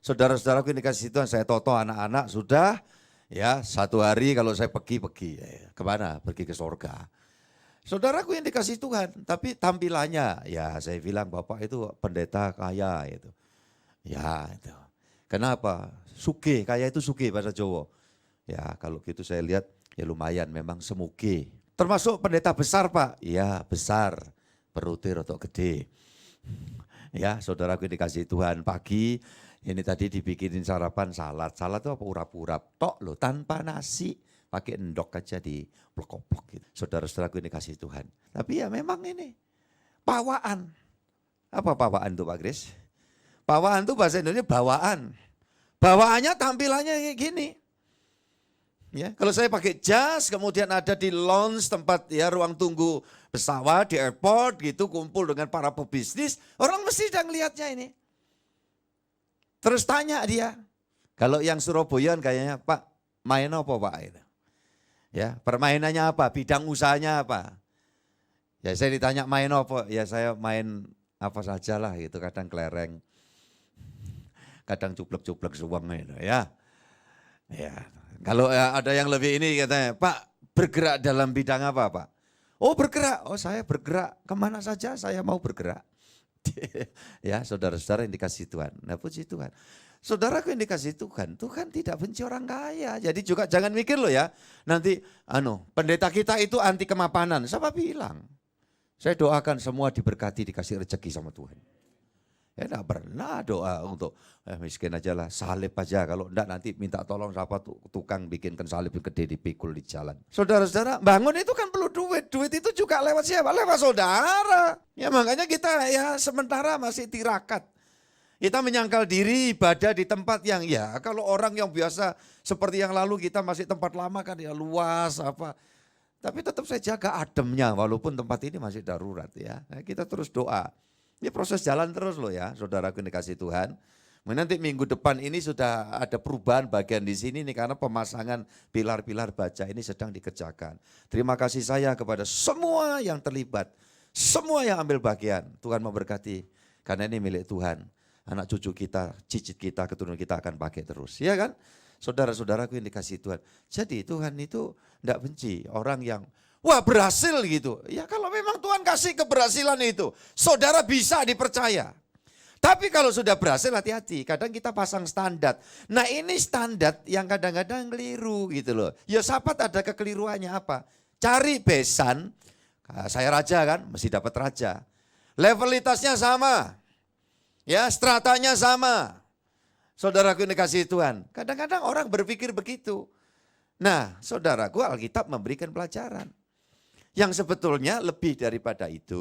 saudara-saudaraku ini kasih Tuhan, saya toto anak-anak sudah. Ya, satu hari kalau saya pergi, kemana? Pergi ke surga. Saudaraku yang dikasih Tuhan, tapi tampilannya, ya saya bilang Bapak itu pendeta kaya itu. Ya itu. Kenapa? Sugih, kaya itu sugih bahasa Jawa. Ya kalau gitu saya lihat, ya lumayan memang semuge. Termasuk pendeta besar Pak, ya besar, perutnya rotok gede. Ya saudaraku yang dikasih Tuhan, pagi, ini tadi dibikinin sarapan salad. Salad itu apa? Urap-urap. Tok loh, tanpa nasi. Pakai endok aja di plok-plok gitu. Saudara-saudaraku ini kasih Tuhan. Tapi ya memang ini. Pawaan. Apa pawaan itu Pak Kris? Pawaan itu bahasa Indonesia bawaan. Bawaannya tampilannya kayak gini. Ya, kalau saya pakai jas, kemudian ada di lounge tempat ya ruang tunggu pesawat di airport gitu, kumpul dengan para pebisnis. Orang mesti sedang lihatnya ini. Terus tanya dia, kalau yang Surabayaan kayaknya Pak main apa Pak itu? Ya permainannya apa? Bidang usahanya apa? Ya saya ditanya main apa? Ya saya main apa saja lah gitu. Kadang kelereng, kadang cuplek-cuplek suweng itu ya. Ya kalau ada yang lebih ini katanya Pak bergerak dalam bidang apa Pak? Oh bergerak, oh saya bergerak kemana saja saya mau bergerak. Ya saudara-saudara yang dikasih Tuhan. Nah puji Tuhan. Saudaraku yang dikasih Tuhan, Tuhan tidak benci orang kaya. Jadi juga jangan mikir loh ya, nanti pendeta kita itu anti kemapanan. Siapa bilang? Saya doakan semua diberkati, dikasih rezeki sama Tuhan. Ya enggak pernah doa untuk miskin aja lah, salib aja. Kalau enggak nanti minta tolong siapa tukang bikinkan salib yang gede dipikul di jalan. Saudara-saudara, bangun itu kan perlu duit. Duit itu juga lewat siapa? Lewat saudara. Ya makanya kita ya sementara masih tirakat. Kita menyangkal diri ibadah di tempat yang ya kalau orang yang biasa seperti yang lalu kita masih tempat lama kan ya luas apa. Tapi tetap saya jaga ademnya walaupun tempat ini masih darurat ya. Nah, kita terus doa. Ini proses jalan terus loh ya, saudaraku yang dikasih Tuhan. Nanti minggu depan ini sudah ada perubahan bagian di sini nih karena pemasangan pilar-pilar baja ini sedang dikerjakan. Terima kasih saya kepada semua yang terlibat, semua yang ambil bagian. Tuhan memberkati karena ini milik Tuhan. Anak cucu kita, cicit kita, keturunan kita akan pakai terus. Ya kan? Saudara-saudaraku yang dikasih Tuhan. Jadi Tuhan itu tidak benci orang yang wah berhasil gitu. Ya kalau memang Tuhan kasih keberhasilan itu, saudara bisa dipercaya. Tapi kalau sudah berhasil hati-hati, kadang kita pasang standar. Nah ini standar yang kadang-kadang keliru gitu loh. Yosafat ada kekeliruannya apa? Cari besan, saya raja kan, mesti dapat raja. Levelitasnya sama, ya stratanya sama. Saudaraku yang dikasihi Tuhan, kadang-kadang orang berpikir begitu. Nah saudaraku, Alkitab memberikan pelajaran. Yang sebetulnya lebih daripada itu,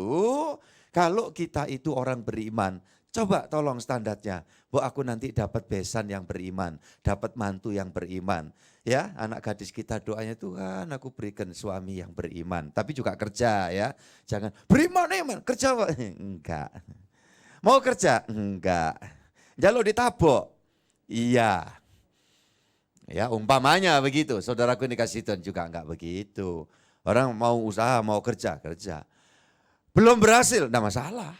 kalau kita itu orang beriman, coba tolong standarnya, bahwa aku nanti dapat besan yang beriman, dapat mantu yang beriman. Ya, anak gadis kita doanya Tuhan aku berikan suami yang beriman. Tapi juga kerja ya, jangan beriman, kerja enggak. Mau kerja? Enggak. Jaluk ditabok? Iya. Ya umpamanya begitu, saudaraku ini kasih Tuhan juga enggak begitu. Orang mau usaha, mau kerja. Belum berhasil, enggak masalah.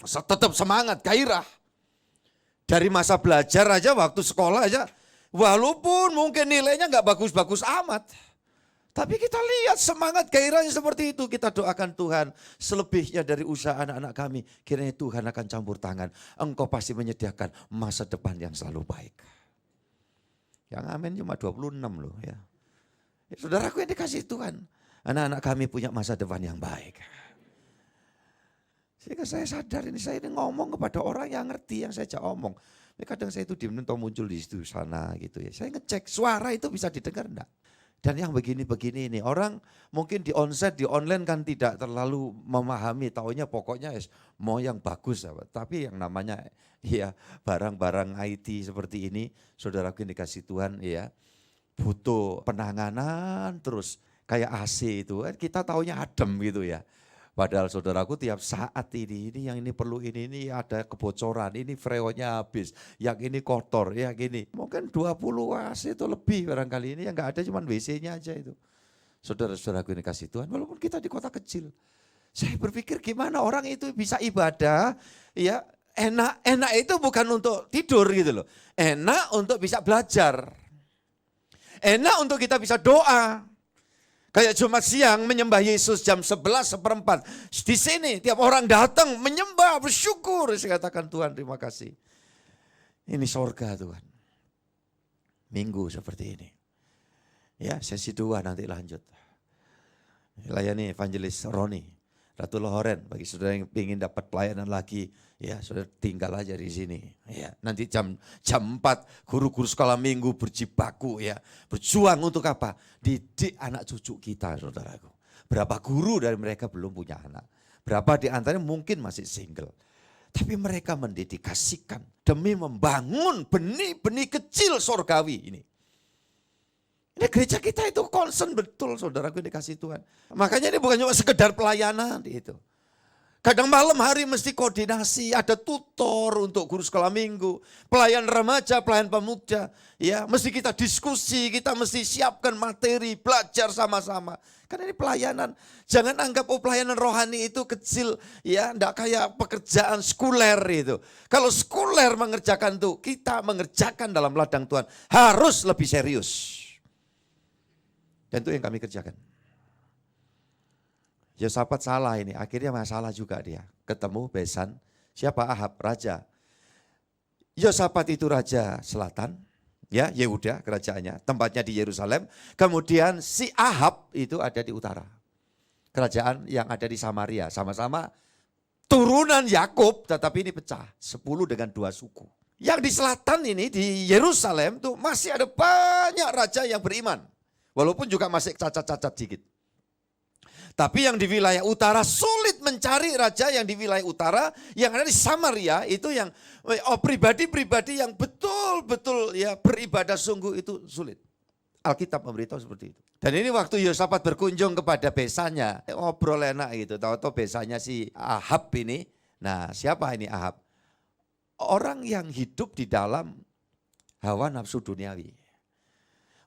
Tetap semangat, gairah. Dari masa belajar aja, waktu sekolah aja, walaupun mungkin nilainya enggak bagus-bagus amat. Tapi kita lihat semangat gairahnya seperti itu. Kita doakan Tuhan selebihnya dari usaha anak-anak kami. Kiranya Tuhan akan campur tangan. Engkau pasti menyediakan masa depan yang selalu baik. Yang amin cuma 26 loh ya. Saudaraku yang dikasih Tuhan. Anak-anak kami punya masa depan yang baik. Sehingga saya sadar saya ini ngomong kepada orang yang ngerti yang saya omong. Kadang saya itu muncul di situ sana gitu ya. Saya ngecek suara itu bisa didengar enggak? Dan yang begini-begini ini, orang mungkin di onsite, di online kan tidak terlalu memahami, taunya pokoknya mau yang bagus. Tapi yang namanya ya barang-barang IT seperti ini, saudaraku yang dikasih Tuhan ya, butuh penanganan terus. Kayak AC itu, kita taunya adem gitu ya. Padahal saudaraku tiap saat ini yang ini perlu ini ada kebocoran, ini freonnya habis, yang ini kotor, ya gini. Mungkin 20 AC itu lebih barangkali ini yang enggak ada cuma WC-nya aja itu. Saudara-saudaraku ini kasih Tuhan, walaupun kita di kota kecil. Saya berpikir gimana orang itu bisa ibadah, ya enak itu bukan untuk tidur gitu loh. Enak untuk bisa belajar. Enak untuk kita bisa doa. Kayak Jumat siang menyembah Yesus jam 11:15. Di sini tiap orang datang menyembah, bersyukur. Saya katakan Tuhan terima kasih. Ini sorga Tuhan. Minggu seperti ini. Ya sesi 2 nanti lanjut. Layani Evangelis Roni, Ratu Lohoren. Bagi saudara yang ingin dapat pelayanan lagi, ya saudara tinggal aja di sini. Ya, nanti jam 4 guru-guru sekolah minggu berjibaku ya. Berjuang untuk apa? Didik anak cucu kita saudaraku. Berapa guru dari mereka belum punya anak. Berapa di antaranya mungkin masih single. Tapi mereka mendedikasikan demi membangun benih-benih kecil sorgawi ini. Ini gereja kita itu concern betul saudaraku dikasih Tuhan. Makanya ini bukan cuma sekedar pelayanan itu. Kadang malam hari mesti koordinasi, ada tutor untuk guru sekolah minggu, pelayan remaja, pelayan pemuda. Ya, mesti kita diskusi, kita mesti siapkan materi, belajar sama-sama. Karena ini pelayanan, jangan anggap pelayanan rohani itu kecil, ya, enggak kayak pekerjaan sekuler itu. Kalau sekuler mengerjakan itu, kita mengerjakan dalam ladang Tuhan harus lebih serius. Dan itu yang kami kerjakan. Yosafat salah ini, akhirnya masalah juga dia. Ketemu besan, siapa? Ahab, raja. Yosafat itu raja selatan, ya Yehuda kerajaannya, tempatnya di Yerusalem. Kemudian si Ahab itu ada di utara. Kerajaan yang ada di Samaria, sama-sama turunan Yakub, tetapi ini pecah, 10 dengan 2 suku. Yang di selatan ini, di Yerusalem tuh masih ada banyak raja yang beriman. Walaupun juga masih cacat-cacat dikit. Tapi yang di wilayah utara sulit mencari raja yang di wilayah utara, yang ada di Samaria itu yang pribadi-pribadi yang betul-betul ya beribadah sungguh itu sulit. Alkitab memberitahu seperti itu. Dan ini waktu Yosafat berkunjung kepada besannya, ngobrol enak gitu, tahu-tahu besannya si Ahab ini. Nah, siapa ini Ahab? Orang yang hidup di dalam hawa nafsu duniawi.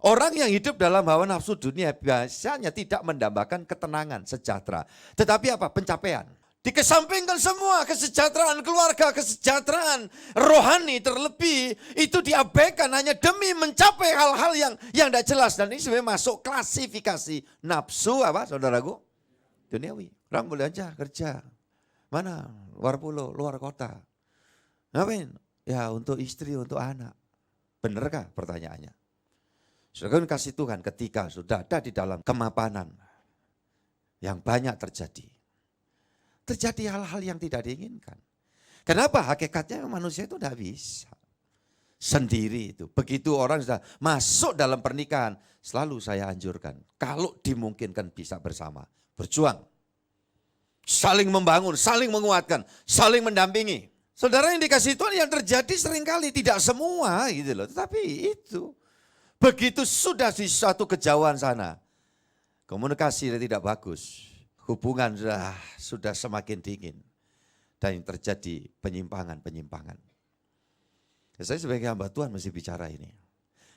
Orang yang hidup dalam hawa nafsu dunia biasanya tidak mendambakan ketenangan, sejahtera. Tetapi apa? Pencapaian. Dikesampingkan semua kesejahteraan keluarga, kesejahteraan rohani terlebih. Itu diabaikan hanya demi mencapai hal-hal yang tidak jelas. Dan ini sebenarnya masuk klasifikasi nafsu apa saudaraku? Duniawi. Orang boleh aja kerja. Mana? Luar pulau, luar kota. Ngapain? Ya untuk istri, untuk anak. Benarkah pertanyaannya? Saudara kasih Tuhan ketika sudah ada di dalam kemapanan yang banyak terjadi. Terjadi hal-hal yang tidak diinginkan. Kenapa? Hakikatnya manusia itu tidak bisa. Sendiri itu. Begitu orang sudah masuk dalam pernikahan, selalu saya anjurkan. Kalau dimungkinkan bisa bersama. Berjuang. Saling membangun, saling menguatkan, saling mendampingi. Saudara yang dikasih Tuhan yang terjadi seringkali tidak semua gitu loh. Tetapi itu. Begitu sudah di suatu kejauhan sana, komunikasi tidak bagus, hubungan sudah semakin dingin, dan yang terjadi penyimpangan. Saya sebagai hamba Tuhan mesti bicara ini.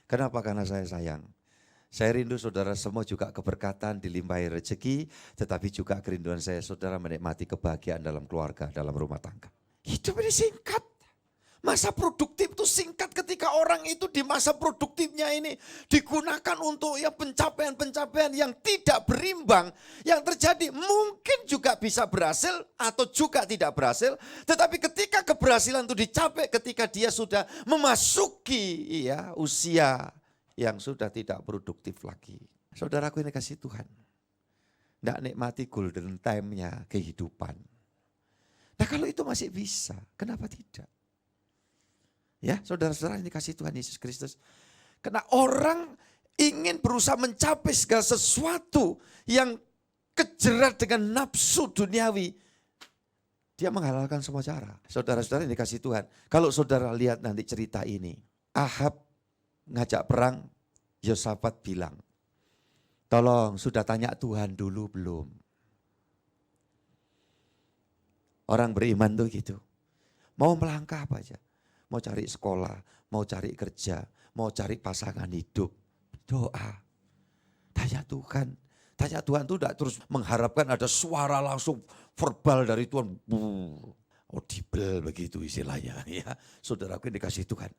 Kenapa? Karena saya sayang. Saya rindu saudara semua juga keberkatan, dilimpahi rezeki, tetapi juga kerinduan saya saudara menikmati kebahagiaan dalam keluarga, dalam rumah tangga. Hidup ini singkat. Masa produktif itu singkat ketika orang itu di masa produktifnya ini digunakan untuk ya pencapaian-pencapaian yang tidak berimbang. Yang terjadi mungkin juga bisa berhasil atau juga tidak berhasil. Tetapi ketika keberhasilan itu dicapai ketika dia sudah memasuki ya usia yang sudah tidak produktif lagi. Saudaraku ini kasih Tuhan. Tidak nikmati golden time-nya kehidupan. Nah kalau itu masih bisa, kenapa tidak? Ya, saudara-saudara ini kasih Tuhan Yesus Kristus. Karena orang ingin berusaha mencapai segala sesuatu yang kejerat dengan nafsu duniawi, dia menghalalkan semua cara. Saudara-saudara yang dikasih Tuhan, kalau saudara lihat nanti cerita ini, Ahab ngajak perang, Yosafat bilang, tolong sudah tanya Tuhan dulu belum? Orang beriman tuh gitu, mau melangkah apa aja, mau cari sekolah, mau cari kerja, mau cari pasangan hidup, doa, tanya Tuhan. Tanya Tuhan itu tidak terus mengharapkan ada suara langsung verbal dari Tuhan. Audible begitu istilahnya. Ya, saudaraku yang dikasih Tuhan.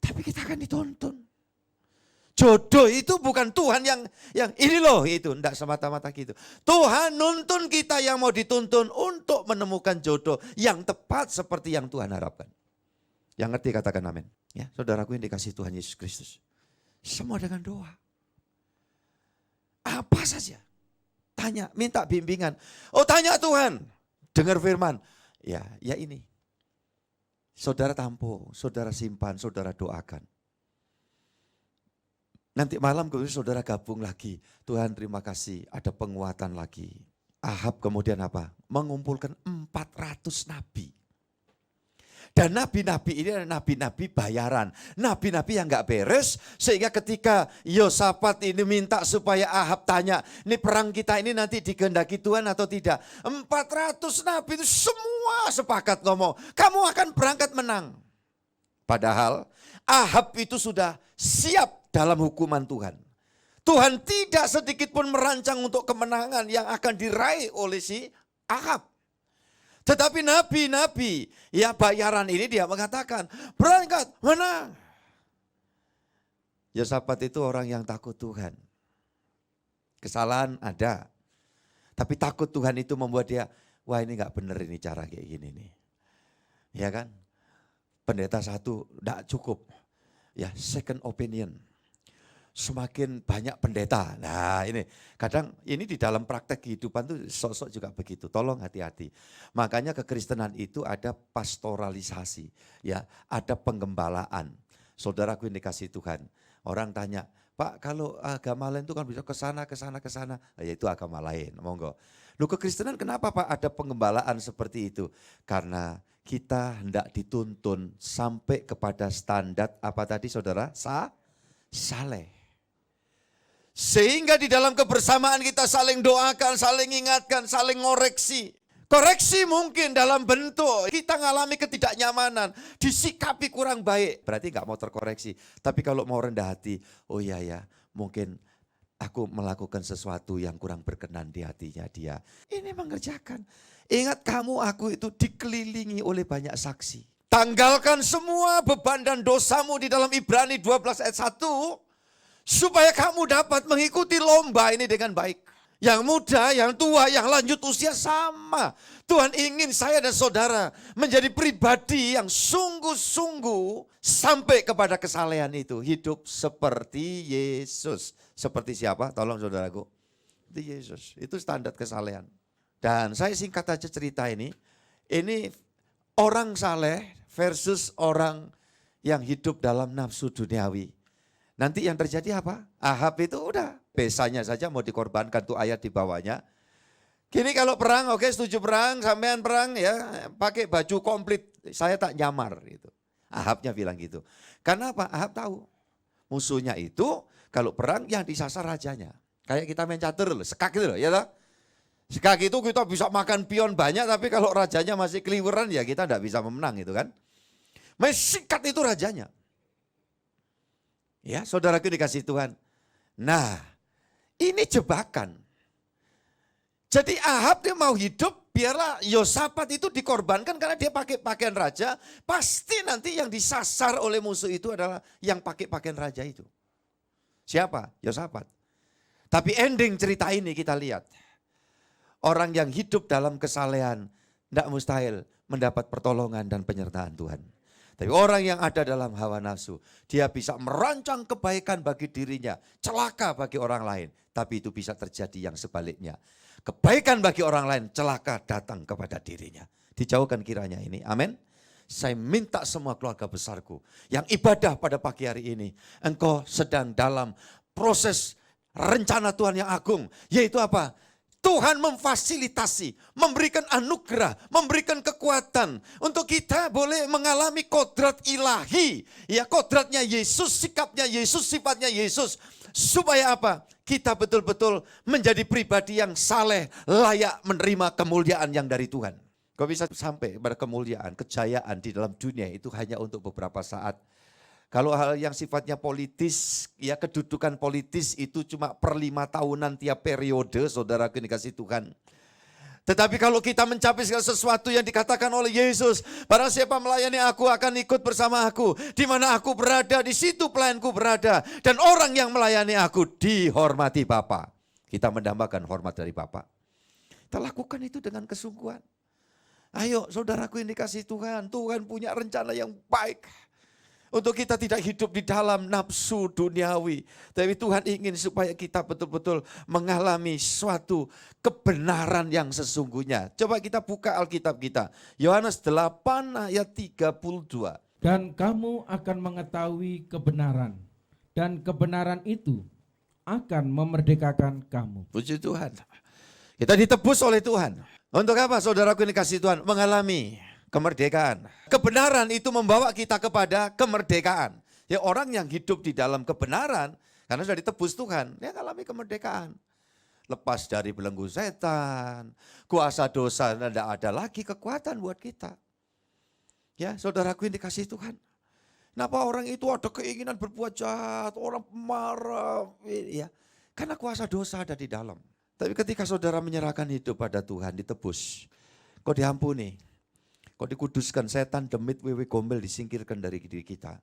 Tapi kita akan dituntun. Jodoh itu bukan Tuhan yang ini loh itu. Tidak semata-mata gitu. Tuhan nuntun kita yang mau dituntun untuk menemukan jodoh yang tepat seperti yang Tuhan harapkan. Yang ngerti katakan amin. Ya, saudaraku yang dikasih Tuhan Yesus Kristus. Semua dengan doa. Apa saja. Tanya, minta bimbingan. Oh tanya Tuhan. Dengar firman. Ya ini. Saudara tampung, saudara simpan, saudara doakan. Nanti malam kemudian saudara gabung lagi. Tuhan terima kasih ada penguatan lagi. Ahab kemudian apa? Mengumpulkan 400 nabi. Dan nabi-nabi ini adalah nabi-nabi bayaran. Nabi-nabi yang gak beres. Sehingga ketika Yosafat ini minta supaya Ahab tanya. Ini perang kita ini nanti dikehendaki Tuhan atau tidak. 400 nabi itu semua sepakat ngomong. Kamu akan berangkat menang. Padahal Ahab itu sudah siap dalam hukuman Tuhan. Tuhan tidak sedikit pun merancang untuk kemenangan yang akan diraih oleh si Ahab. Tetapi nabi-nabi ya bayaran ini dia mengatakan berangkat menang. Yosafat itu orang yang takut Tuhan. Kesalahan ada. Tapi takut Tuhan itu membuat dia, wah ini gak bener ini cara kayak gini nih. Ya kan? Pendeta satu gak cukup. Ya second opinion. Semakin banyak pendeta. Nah ini kadang ini di dalam praktek kehidupan tuh sosok juga begitu. Tolong hati-hati. Makanya kekristenan itu ada pastoralisasi. Ya, ada penggembalaan. Saudaraku yang dikasih Tuhan. Orang tanya, Pak kalau agama lain itu kan bisa ke sana. Ya itu agama lain. Monggo. Loh kekristenan kenapa Pak ada penggembalaan seperti itu? Karena kita hendak dituntun sampai kepada standar apa tadi saudara? Saleh. Sehingga di dalam kebersamaan kita saling doakan, saling ingatkan, saling ngoreksi. Koreksi mungkin dalam bentuk kita ngalami ketidaknyamanan, disikapi kurang baik. Berarti gak mau terkoreksi. Tapi kalau mau rendah hati, oh iya ya mungkin aku melakukan sesuatu yang kurang berkenan di hatinya dia. Ini mengerjakan. Ingat kamu aku itu dikelilingi oleh banyak saksi. Tanggalkan semua beban dan dosamu di dalam Ibrani 12 ayat 1. Supaya kamu dapat mengikuti lomba ini dengan baik. Yang muda, yang tua, yang lanjut usia sama. Tuhan ingin saya dan saudara menjadi pribadi yang sungguh-sungguh sampai kepada kesalehan itu. Hidup seperti Yesus. Seperti siapa? Tolong saudaraku. Seperti Yesus. Itu standar kesalehan. Dan saya singkat aja cerita ini. Ini orang saleh versus orang yang hidup dalam nafsu duniawi. Nanti yang terjadi apa? Ahab itu udah besanya saja mau dikorbankan tuh ayat di bawahnya. Gini kalau perang, oke setuju perang, sampean perang ya pakai baju komplit, saya tak nyamar gitu. Ahabnya bilang gitu. Karena apa? Ahab tahu musuhnya itu kalau perang yang disasar rajanya. Kayak kita main catur loh, sekak gitu loh, ya toh? Sekak itu kita bisa makan pion banyak, tapi kalau rajanya masih keliweran ya kita enggak bisa memenang gitu kan. Sikat itu rajanya. Ya, saudaraku dikasih Tuhan. Nah, ini jebakan. Jadi Ahab dia mau hidup, biarlah Yosafat itu dikorbankan karena dia pakai pakaian raja. Pasti nanti yang disasar oleh musuh itu adalah yang pakai pakaian raja itu. Siapa? Yosafat. Tapi ending cerita ini kita lihat. Orang yang hidup dalam kesalehan tidak mustahil mendapat pertolongan dan penyertaan Tuhan. Tapi orang yang ada dalam hawa nafsu, dia bisa merancang kebaikan bagi dirinya, celaka bagi orang lain. Tapi itu bisa terjadi yang sebaliknya. Kebaikan bagi orang lain, celaka datang kepada dirinya. Dijauhkan kiranya ini, amin. Saya minta semua keluarga besarku yang ibadah pada pagi hari ini, engkau sedang dalam proses rencana Tuhan yang agung. Yaitu apa? Tuhan memfasilitasi, memberikan anugerah, memberikan kekuatan untuk kita boleh mengalami kodrat ilahi. Ya, kodratnya Yesus, sikapnya Yesus, sifatnya Yesus. Supaya apa? Kita betul-betul menjadi pribadi yang saleh, layak menerima kemuliaan yang dari Tuhan. Kau bisa sampai pada kemuliaan, kejayaan di dalam dunia itu hanya untuk beberapa saat. Kalau hal yang sifatnya politis, ya kedudukan politis itu cuma per 5 tahunan tiap periode, saudara dikasih Tuhan. Tetapi kalau kita mencapai segala sesuatu yang dikatakan oleh Yesus, barang siapa melayani aku akan ikut bersama aku. Di mana aku berada, di situ pelayanku berada. Dan orang yang melayani aku dihormati Bapa. Kita mendambakan hormat dari Bapa. Kita lakukan itu dengan kesungguhan. Ayo saudaraku yang dikasih Tuhan, Tuhan punya rencana yang baik. Untuk kita tidak hidup di dalam nafsu duniawi. Tapi Tuhan ingin supaya kita betul-betul mengalami suatu kebenaran yang sesungguhnya. Coba kita buka Alkitab kita. Yohanes 8 ayat 32. Dan kamu akan mengetahui kebenaran, dan kebenaran itu akan memerdekakan kamu. Puji Tuhan. Kita ditebus oleh Tuhan. Untuk apa saudaraku ini kasih Tuhan? Mengalami kemerdekaan. Kebenaran itu membawa kita kepada kemerdekaan. Ya, orang yang hidup di dalam kebenaran, karena sudah ditebus Tuhan, dia mengalami kemerdekaan. Lepas dari belenggu setan, kuasa dosa, tidak ada lagi kekuatan buat kita. Ya, saudaraku yang dikasih Tuhan. Kenapa orang itu ada keinginan berbuat jahat, orang marah, ya, karena kuasa dosa ada di dalam. Tapi ketika saudara menyerahkan hidup pada Tuhan, ditebus, kau diampuni, kau dikuduskan, setan, demit, wewe, gombel disingkirkan dari diri kita.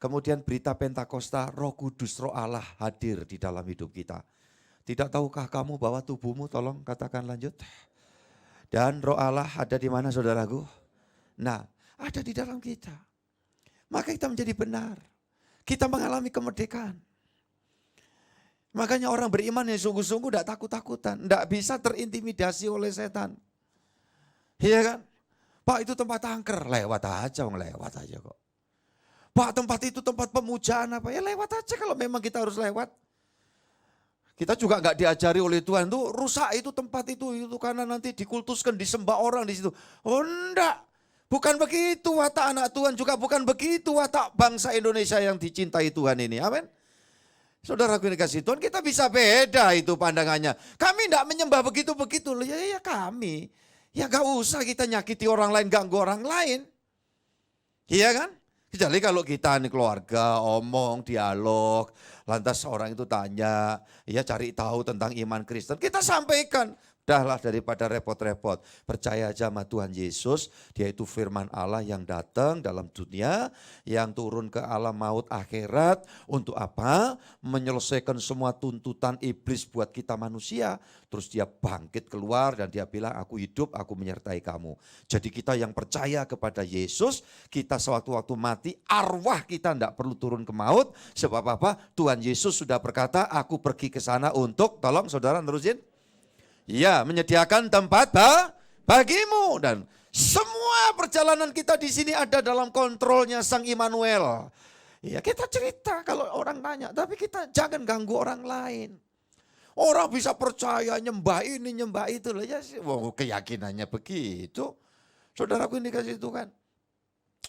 Kemudian berita Pentakosta, Roh Kudus, Roh Allah hadir di dalam hidup kita. Tidak tahukah kamu bahwa tubuhmu, tolong katakan lanjut. Dan Roh Allah ada di mana saudaraku? Nah, ada di dalam kita. Maka kita menjadi benar. Kita mengalami kemerdekaan. Makanya orang beriman yang sungguh-sungguh tidak takut-takutan. Tidak bisa terintimidasi oleh setan. Iya kan? Pak itu tempat angker, lewat aja kok. Pak tempat itu tempat pemujaan apa? Ya lewat aja kalau memang kita harus lewat. Kita juga nggak diajari oleh Tuhan tuh rusak itu tempat itu karena nanti dikultuskan, disembah orang di situ. Oh enggak, bukan begitu watak anak Tuhan, juga bukan begitu watak bangsa Indonesia yang dicintai Tuhan ini. Amin. Saudaraku yang dikasih Tuhan, kita bisa beda itu pandangannya. Kami enggak menyembah begitu-begitu. Ya kami. Ya gak usah kita nyakiti orang lain, ganggu orang lain. Iya kan? Kecuali kalau kita nih keluarga, omong, dialog. Lantas orang itu tanya, ya cari tahu tentang iman Kristen. Kita sampaikan. Dahlah daripada repot-repot. Percaya aja sama Tuhan Yesus. Dia itu firman Allah yang datang dalam dunia. Yang turun ke alam maut akhirat. Untuk apa? Menyelesaikan semua tuntutan iblis buat kita manusia. Terus dia bangkit keluar dan dia bilang aku hidup, aku menyertai kamu. Jadi kita yang percaya kepada Yesus. Kita sewaktu-waktu mati arwah kita tidak perlu turun ke maut. Sebab apa? Tuhan Yesus sudah berkata aku pergi ke sana untuk, tolong saudara terusin. Ya, menyediakan tempat bagimu. Dan semua perjalanan kita di sini ada dalam kontrolnya Sang Immanuel. Ya, kita cerita kalau orang nanya, tapi kita jangan ganggu orang lain. Orang bisa percaya nyembah ini, nyembah itu. Ya, keyakinannya begitu. Saudaraku ini dikasih Tuhan.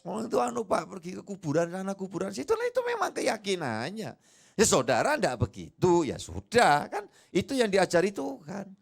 Orang itu Pak pergi ke kuburan sana, kuburan situ. Itu memang keyakinannya. Ya saudara enggak begitu, ya sudah kan. Itu yang diajari Tuhan.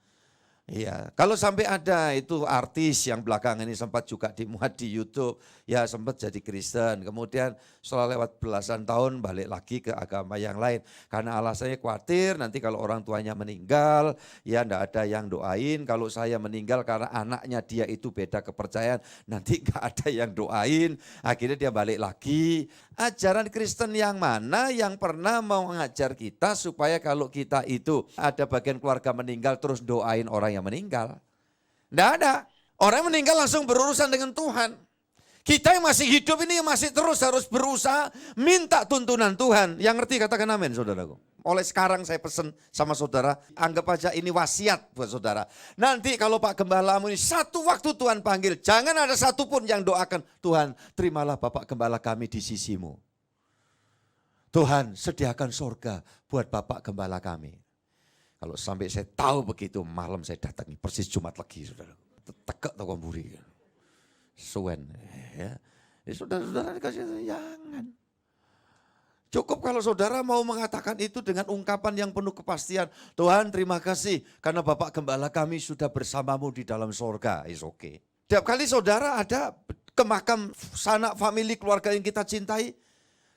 Iya, kalau sampai ada itu artis yang belakangan ini sempat juga dimuat di YouTube, ya sempat jadi Kristen, kemudian setelah lewat belasan tahun balik lagi ke agama yang lain. Karena alasannya khawatir nanti kalau orang tuanya meninggal, ya enggak ada yang doain. Kalau saya meninggal karena anaknya dia itu beda kepercayaan, nanti enggak ada yang doain. Akhirnya dia balik lagi. Ajaran Kristen yang mana yang pernah mau mengajar kita supaya kalau kita itu ada bagian keluarga meninggal terus doain orang yang meninggal. Tidak ada. Orang yang meninggal langsung berurusan dengan Tuhan. Kita yang masih hidup ini masih terus harus berusaha minta tuntunan Tuhan. Yang ngerti katakan amin saudaraku. Oleh sekarang saya pesan sama saudara, anggap aja ini wasiat buat saudara. Nanti kalau Pak Gembalamu ini satu waktu Tuhan panggil, jangan ada satupun yang doakan, Tuhan terimalah Bapak Gembala kami di sisimu. Tuhan sediakan surga buat Bapak Gembala kami. Kalau sampai saya tahu begitu, malam saya datangi persis Jumat Legi, saudara. Tegak toko mburi. Suwen. Ya. Saudara-saudara dikasih, jangan. Cukup kalau saudara mau mengatakan itu dengan ungkapan yang penuh kepastian. Tuhan terima kasih karena Bapak Gembala kami sudah bersamamu di dalam sorga. Is okay. Tiap kali saudara ada ke makam sanak famili keluarga yang kita cintai.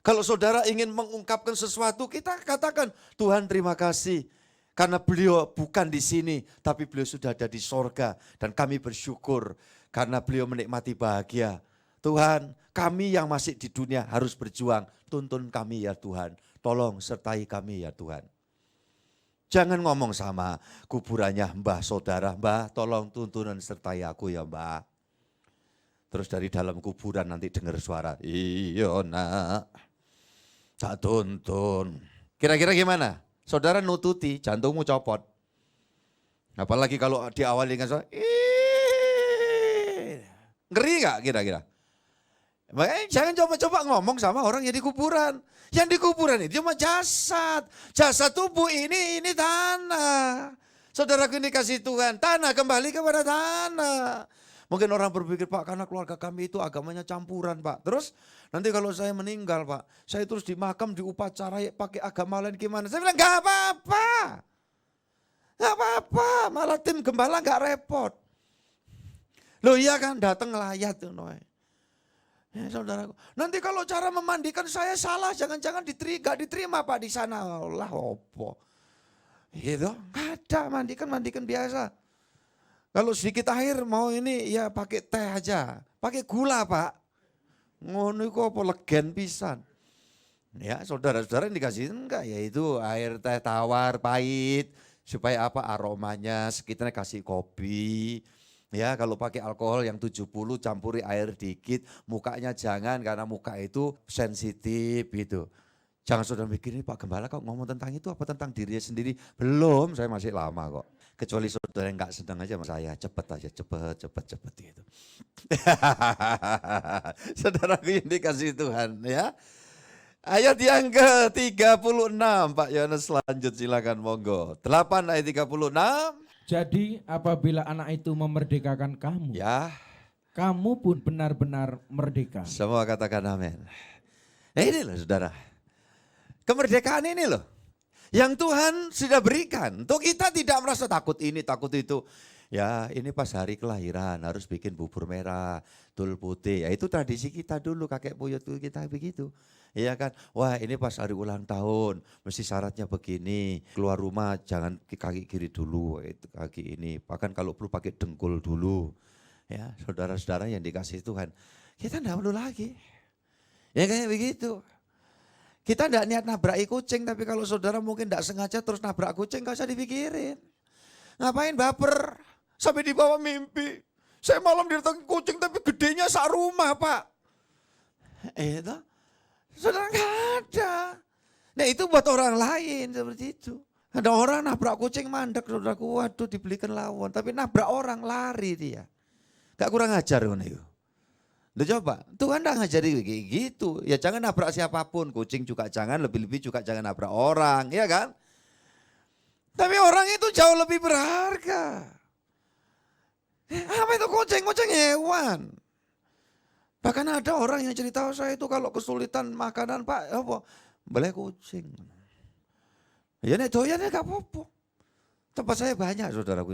Kalau saudara ingin mengungkapkan sesuatu, kita katakan Tuhan terima kasih. Karena beliau bukan di sini, tapi beliau sudah ada di sorga. Dan kami bersyukur karena beliau menikmati bahagia. Tuhan, kami yang masih di dunia harus berjuang. Tuntun kami ya Tuhan. Tolong sertai kami ya Tuhan. Jangan ngomong sama kuburannya mbah saudara. Mbah tolong tuntun dan sertai aku ya mbah. Terus dari dalam kuburan nanti dengar suara. Iya nak. Tak tuntun. Kira-kira gimana? Saudara nututi, jantungmu copot. Apalagi kalau diawali dengan suara. Ngeri gak kira-kira? Makanya jangan coba-coba ngomong sama orang yang di kuburan. Yang di kuburan itu cuma jasad. Jasad tubuh ini tanah. Saudaraku ini kasih Tuhan, tanah kembali kepada tanah. Mungkin orang berpikir, Pak karena keluarga kami itu agamanya campuran Pak. Terus nanti kalau saya meninggal Pak, saya terus dimakam, diupacarai pakai agama lain gimana? Saya bilang gak apa-apa. Gak apa-apa, malah tim gembala gak repot. Loh iya kan, datang ngelayat tuh Noe. Ya, saudaraku. Nanti kalau cara memandikan saya salah, jangan-jangan gak diterima Pak di sana. Allah opo. Gitu, gak ada, mandikan biasa. Kalau sedikit air mau ini ya pakai teh aja, pakai gula Pak. Ngono iku apa legen pisan. Ya saudara-saudara yang dikasih enggak, yaitu air teh tawar pahit. Supaya apa aromanya, sekitarnya kasih kopi. Ya kalau pakai alkohol yang 70 campuri air dikit, mukanya jangan karena muka itu sensitif gitu. Jangan saudara mikir ini Pak Gembala kok ngomong tentang itu apa tentang dirinya sendiri. Belum, saya masih lama kok. Kecuali saudara yang gak sedang aja sama saya, cepet aja, cepet gitu. Saudaraku yang dikasih Tuhan ya. Ayat yang ke-36 Pak Yohanes lanjut silakan monggo. 8 ayat 36. Jadi apabila anak itu memerdekakan kamu, Ya. kamu pun benar-benar merdeka. Semua katakan amin. Ini loh saudara. Kemerdekaan ini loh. Yang Tuhan sudah berikan. Untuk kita tidak merasa takut ini, takut itu. Ya ini pas hari kelahiran harus bikin bubur merah, tul putih. Ya itu tradisi kita dulu, kakek buyut kita begitu. Iya kan, wah ini pas hari ulang tahun, mesti syaratnya begini. Keluar rumah jangan kaki kiri dulu, itu kaki ini. Bahkan kalau perlu pakai dengkul dulu. Ya saudara-saudara yang dikasih Tuhan. Kita tidak perlu lagi. Ya kayak begitu. Kita tidak niat nabrak kucing, tapi kalau saudara mungkin tidak sengaja terus nabrak kucing, gak usah dipikirin. Ngapain baper? Sampai dibawa mimpi. Saya malam didatangin kucing tapi gedenya sak rumah Pak. Itu, saudara gak ada. Nah itu buat orang lain seperti itu. Ada orang nabrak kucing mandek, saudaraku, waduh dibelikan lawan. Tapi nabrak orang lari dia. Gak kurang ajar kan itu. Udah coba, Tuhan udah ngajari gitu. Ya jangan nabrak siapapun, kucing juga jangan, lebih-lebih juga jangan nabrak orang, ya kan? Tapi orang itu jauh lebih berharga. Apa itu kucing? Kucing hewan. Bahkan ada orang yang cerita saya itu kalau kesulitan makanan Pak, apa? Boleh kucing. Ya nek doyan ya gak apa-apa. Tempat saya banyak saudaraku.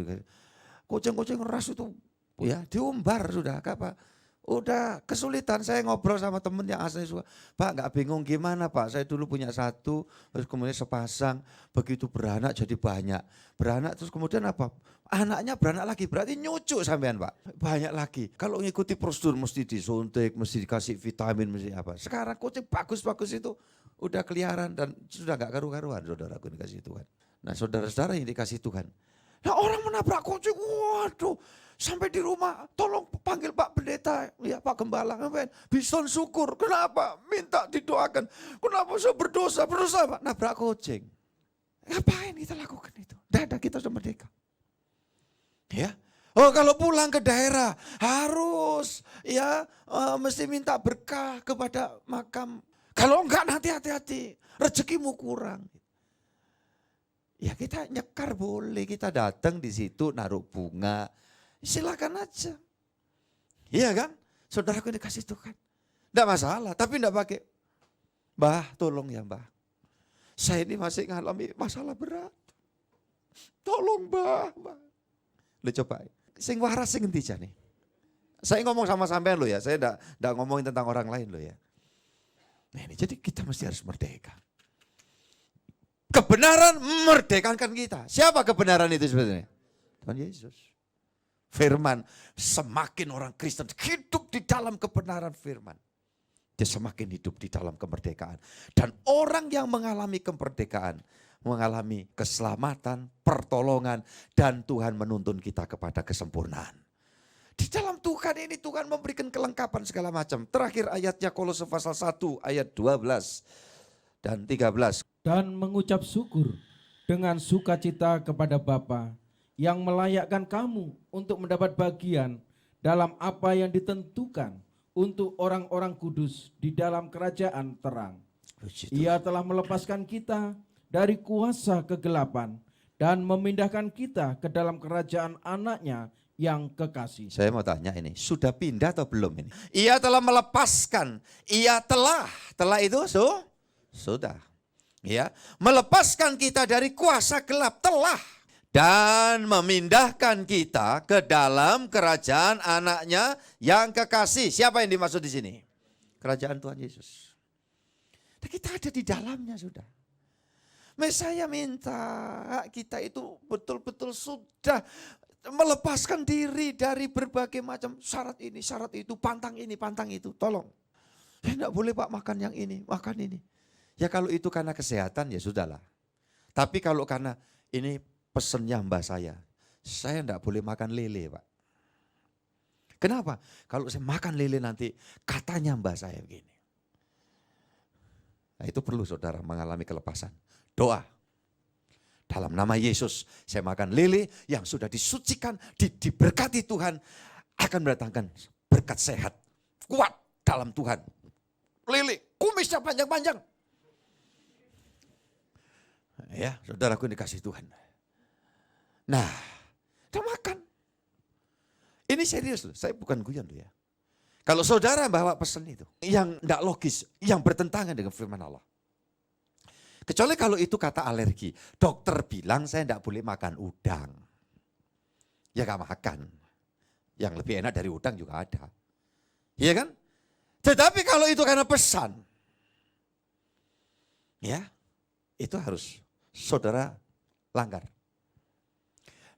Kucing-kucing ras itu ya diumbar sudah, apa? Udah kesulitan, saya ngobrol sama temen yang asli suka, Pak gak bingung gimana Pak, saya dulu punya satu, terus kemudian sepasang, begitu beranak jadi banyak. Beranak terus kemudian apa? Anaknya beranak lagi, berarti nyucuk sampean Pak. Banyak lagi, kalau ngikuti prosedur mesti disuntik, mesti dikasih vitamin, mesti apa. Sekarang kucing bagus-bagus itu udah keliaran dan sudah gak karu-karuan saudaraku dikasih Tuhan. Nah saudara-saudara yang dikasih Tuhan. Nah orang menabrak kucing, waduh. Sampai di rumah, tolong panggil Pak Pendeta, ya Pak Gembala, bison syukur. Kenapa? Minta didoakan. Kenapa saya berdosa? Berdosa apa? Nabrak kucing. Ngapain kita lakukan itu? Tidak ada, kita sudah merdeka. Ya. Oh, kalau pulang ke daerah harus mesti minta berkah kepada makam. Kalau enggak nanti hati-hati, rezekimu kurang. Ya kita nyekar boleh, kita datang di situ naruh bunga, silakan aja. Iya kan? Saudaraku ini dikasih Tuhan. Enggak masalah, tapi enggak pakai, Mbah tolong ya Mbah. Saya ini masih ngalami masalah berat. Tolong Mbah. Lu coba. Sing waras sing endi jane? Saya ngomong sama sampean lo ya, saya enggak ngomongin tentang orang lain lo ya. Nah ini jadi kita mesti harus merdeka. Kebenaran merdekakan kita. Siapa kebenaran itu sebenarnya? Tuhan Yesus. Firman, semakin orang Kristen hidup di dalam kebenaran firman, dia semakin hidup di dalam kemerdekaan. Dan orang yang mengalami kemerdekaan, mengalami keselamatan, pertolongan, dan Tuhan menuntun kita kepada kesempurnaan. Di dalam Tuhan ini Tuhan memberikan kelengkapan segala macam. Terakhir ayatnya Kolose pasal 1 ayat 12 dan 13. Dan mengucap syukur dengan sukacita kepada Bapa yang melayakkan kamu untuk mendapat bagian dalam apa yang ditentukan untuk orang-orang kudus di dalam kerajaan terang. Ia telah melepaskan kita dari kuasa kegelapan dan memindahkan kita ke dalam kerajaan anaknya yang kekasih. Saya mau tanya ini, sudah pindah atau belum ini? Ia telah melepaskan, telah itu sudah. Ya, melepaskan kita dari kuasa gelap, telah. Dan memindahkan kita ke dalam kerajaan anaknya yang kekasih. Siapa yang dimaksud di sini? Kerajaan Tuhan Yesus. Dan kita ada di dalamnya sudah. Mesaya minta kita itu betul-betul sudah melepaskan diri dari berbagai macam syarat ini, syarat itu, pantang ini, pantang itu. Tolong. Ya enggak boleh Pak makan yang ini, makan ini. Ya kalau itu karena kesehatan ya sudahlah. Tapi kalau karena ini pesennya mbah saya enggak boleh makan lele Pak. Kenapa? Kalau saya makan lele nanti katanya mbah saya begini. Nah itu perlu saudara mengalami kelepasan. Doa. Dalam nama Yesus saya makan lele yang sudah disucikan, diberkati Tuhan. Akan mendatangkan berkat sehat. Kuat dalam Tuhan. Lele, kumisnya panjang-panjang. Ya, saudaraku dikasih Tuhan. Nah, kita makan. Ini serius loh, saya bukan guyon loh ya. Kalau saudara bawa pesan itu, yang tidak logis, yang bertentangan dengan firman Allah. Kecuali kalau itu kata alergi. Dokter bilang saya tidak boleh makan udang. Ya gak makan. Yang lebih enak dari udang juga ada. Iya kan? Tetapi kalau itu karena pesan. Ya, itu harus saudara langgar.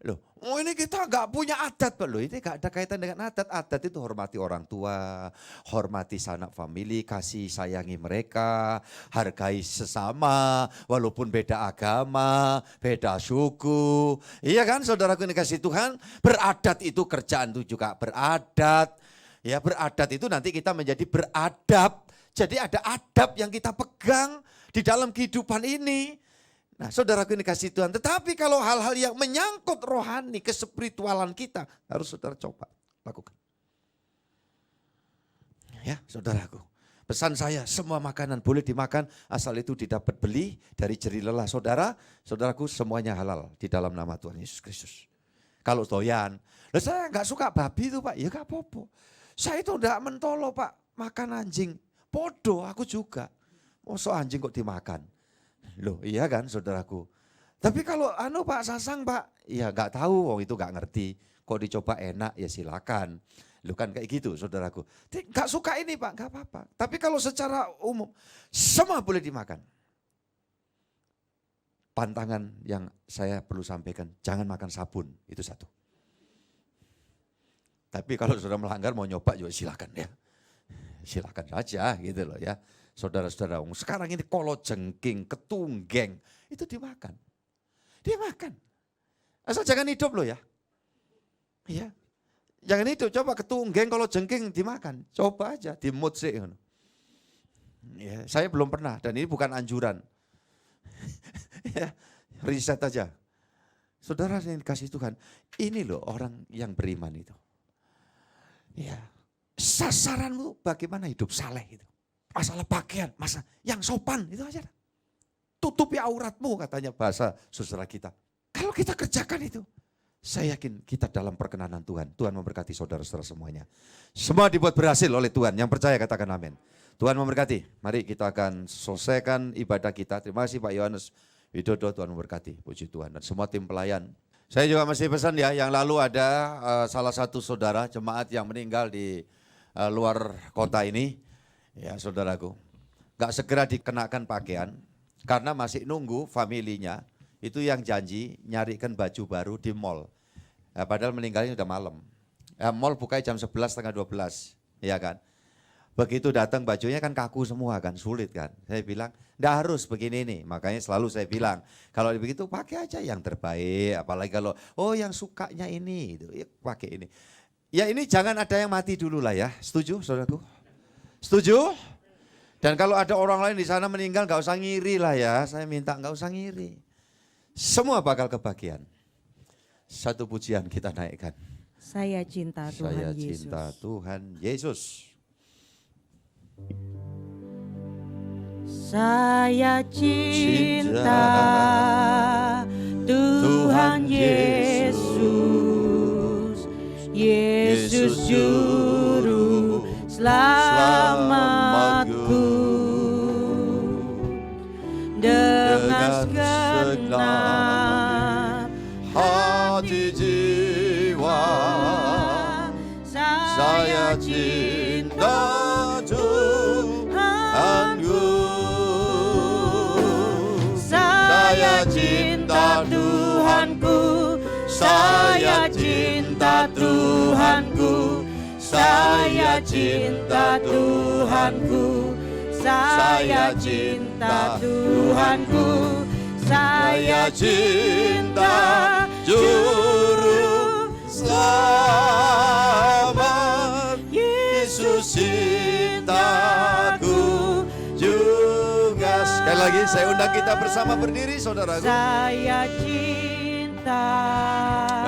Loh, ini kita gak punya adat Pak. Loh, ini gak ada kaitan dengan adat. Adat itu hormati orang tua, hormati sanak famili, kasih sayangi mereka, hargai sesama, walaupun beda agama, beda suku. Iya kan saudaraku ini kasih Tuhan, beradat itu kerjaan itu juga beradat. Ya beradat itu nanti kita menjadi beradab. Jadi ada adab yang kita pegang di dalam kehidupan ini. Nah saudaraku ini kasih Tuhan, tetapi kalau hal-hal yang menyangkut rohani, kespiritualan kita, harus saudara coba lakukan. Ya saudaraku, pesan saya semua makanan boleh dimakan asal itu didapat beli dari jerih lelah saudara. Saudaraku semuanya halal di dalam nama Tuhan Yesus Kristus. Kalau doyan, saya nggak suka babi itu Pak, ya nggak apa-apa. Saya itu enggak mentolo Pak, makan anjing. Bodoh aku juga, masa anjing kok dimakan. Loh iya kan saudaraku. Tapi kalau Pak sasang Pak, ya gak tahu, itu gak ngerti. Kok dicoba enak ya silakan. Loh kan kayak gitu saudaraku. Gak suka ini Pak, gak apa-apa. Tapi kalau secara umum, semua boleh dimakan. Pantangan yang saya perlu sampaikan, jangan makan sabun, itu satu. Tapi kalau sudah melanggar mau nyoba juga silakan ya. Silakan saja gitu loh ya. Saudara-saudara, sekarang ini kolo jengking, ketunggeng, itu dimakan. Dimakan. Asal jangan hidup loh ya. Iya. Jangan hidup, coba ketunggeng, kolo jengking dimakan. Coba aja, dimut sih. Ya, saya belum pernah dan ini bukan anjuran. riset aja. Saudara yang dikasih Tuhan, ini loh orang yang beriman itu. Ya, sasaranmu bagaimana hidup saleh itu. Masalah pakaian, masalah yang sopan itu aja. Tutupi auratmu katanya bahasa saudara kita. Kalau kita kerjakan itu, saya yakin kita dalam perkenanan Tuhan. Tuhan memberkati saudara-saudara semuanya. Semua dibuat berhasil oleh Tuhan. Yang percaya katakan amin. Tuhan memberkati. Mari kita akan selesaikan ibadah kita. Terima kasih Pak Yohanes Widodo, Tuhan memberkati. Puji Tuhan. Dan semua tim pelayan. Saya juga masih pesan ya, yang lalu ada salah satu saudara jemaat yang meninggal di luar kota ini. Ya saudaraku, gak segera dikenakan pakaian karena masih nunggu familinya itu yang janji nyarikan baju baru di mall. Padahal meninggalnya udah malam. Mall buka jam 11 setengah 12, ya kan. Begitu datang bajunya kan kaku semua kan, sulit kan. Saya bilang, nggak harus begini nih. Makanya selalu saya bilang, kalau begitu pakai aja yang terbaik. Apalagi kalau, oh yang sukanya ini, itu, ya pakai ini. Ya ini jangan ada yang mati dulu lah ya, setuju saudaraku? Setuju? Dan kalau ada orang lain di sana meninggal gak usah ngiri lah ya. Saya minta gak usah ngiri. Semua bakal kebahagiaan. Satu pujian kita naikkan. Saya cinta Tuhan Saya Yesus. cinta Tuhan Yesus. Saya cinta Tuhan Yesus. Yesus juru selamatku. Dengan segenap hati jiwa saya cinta Tuhanku. Saya cinta Tuhanku. Saya cinta Tuhanku. Saya cinta Tuhanku. Saya cinta Tuhanku. Saya cinta Juru Selamat Yesus cintaku juga. Sekali lagi saya undang kita bersama berdiri saudaraku. Saya cinta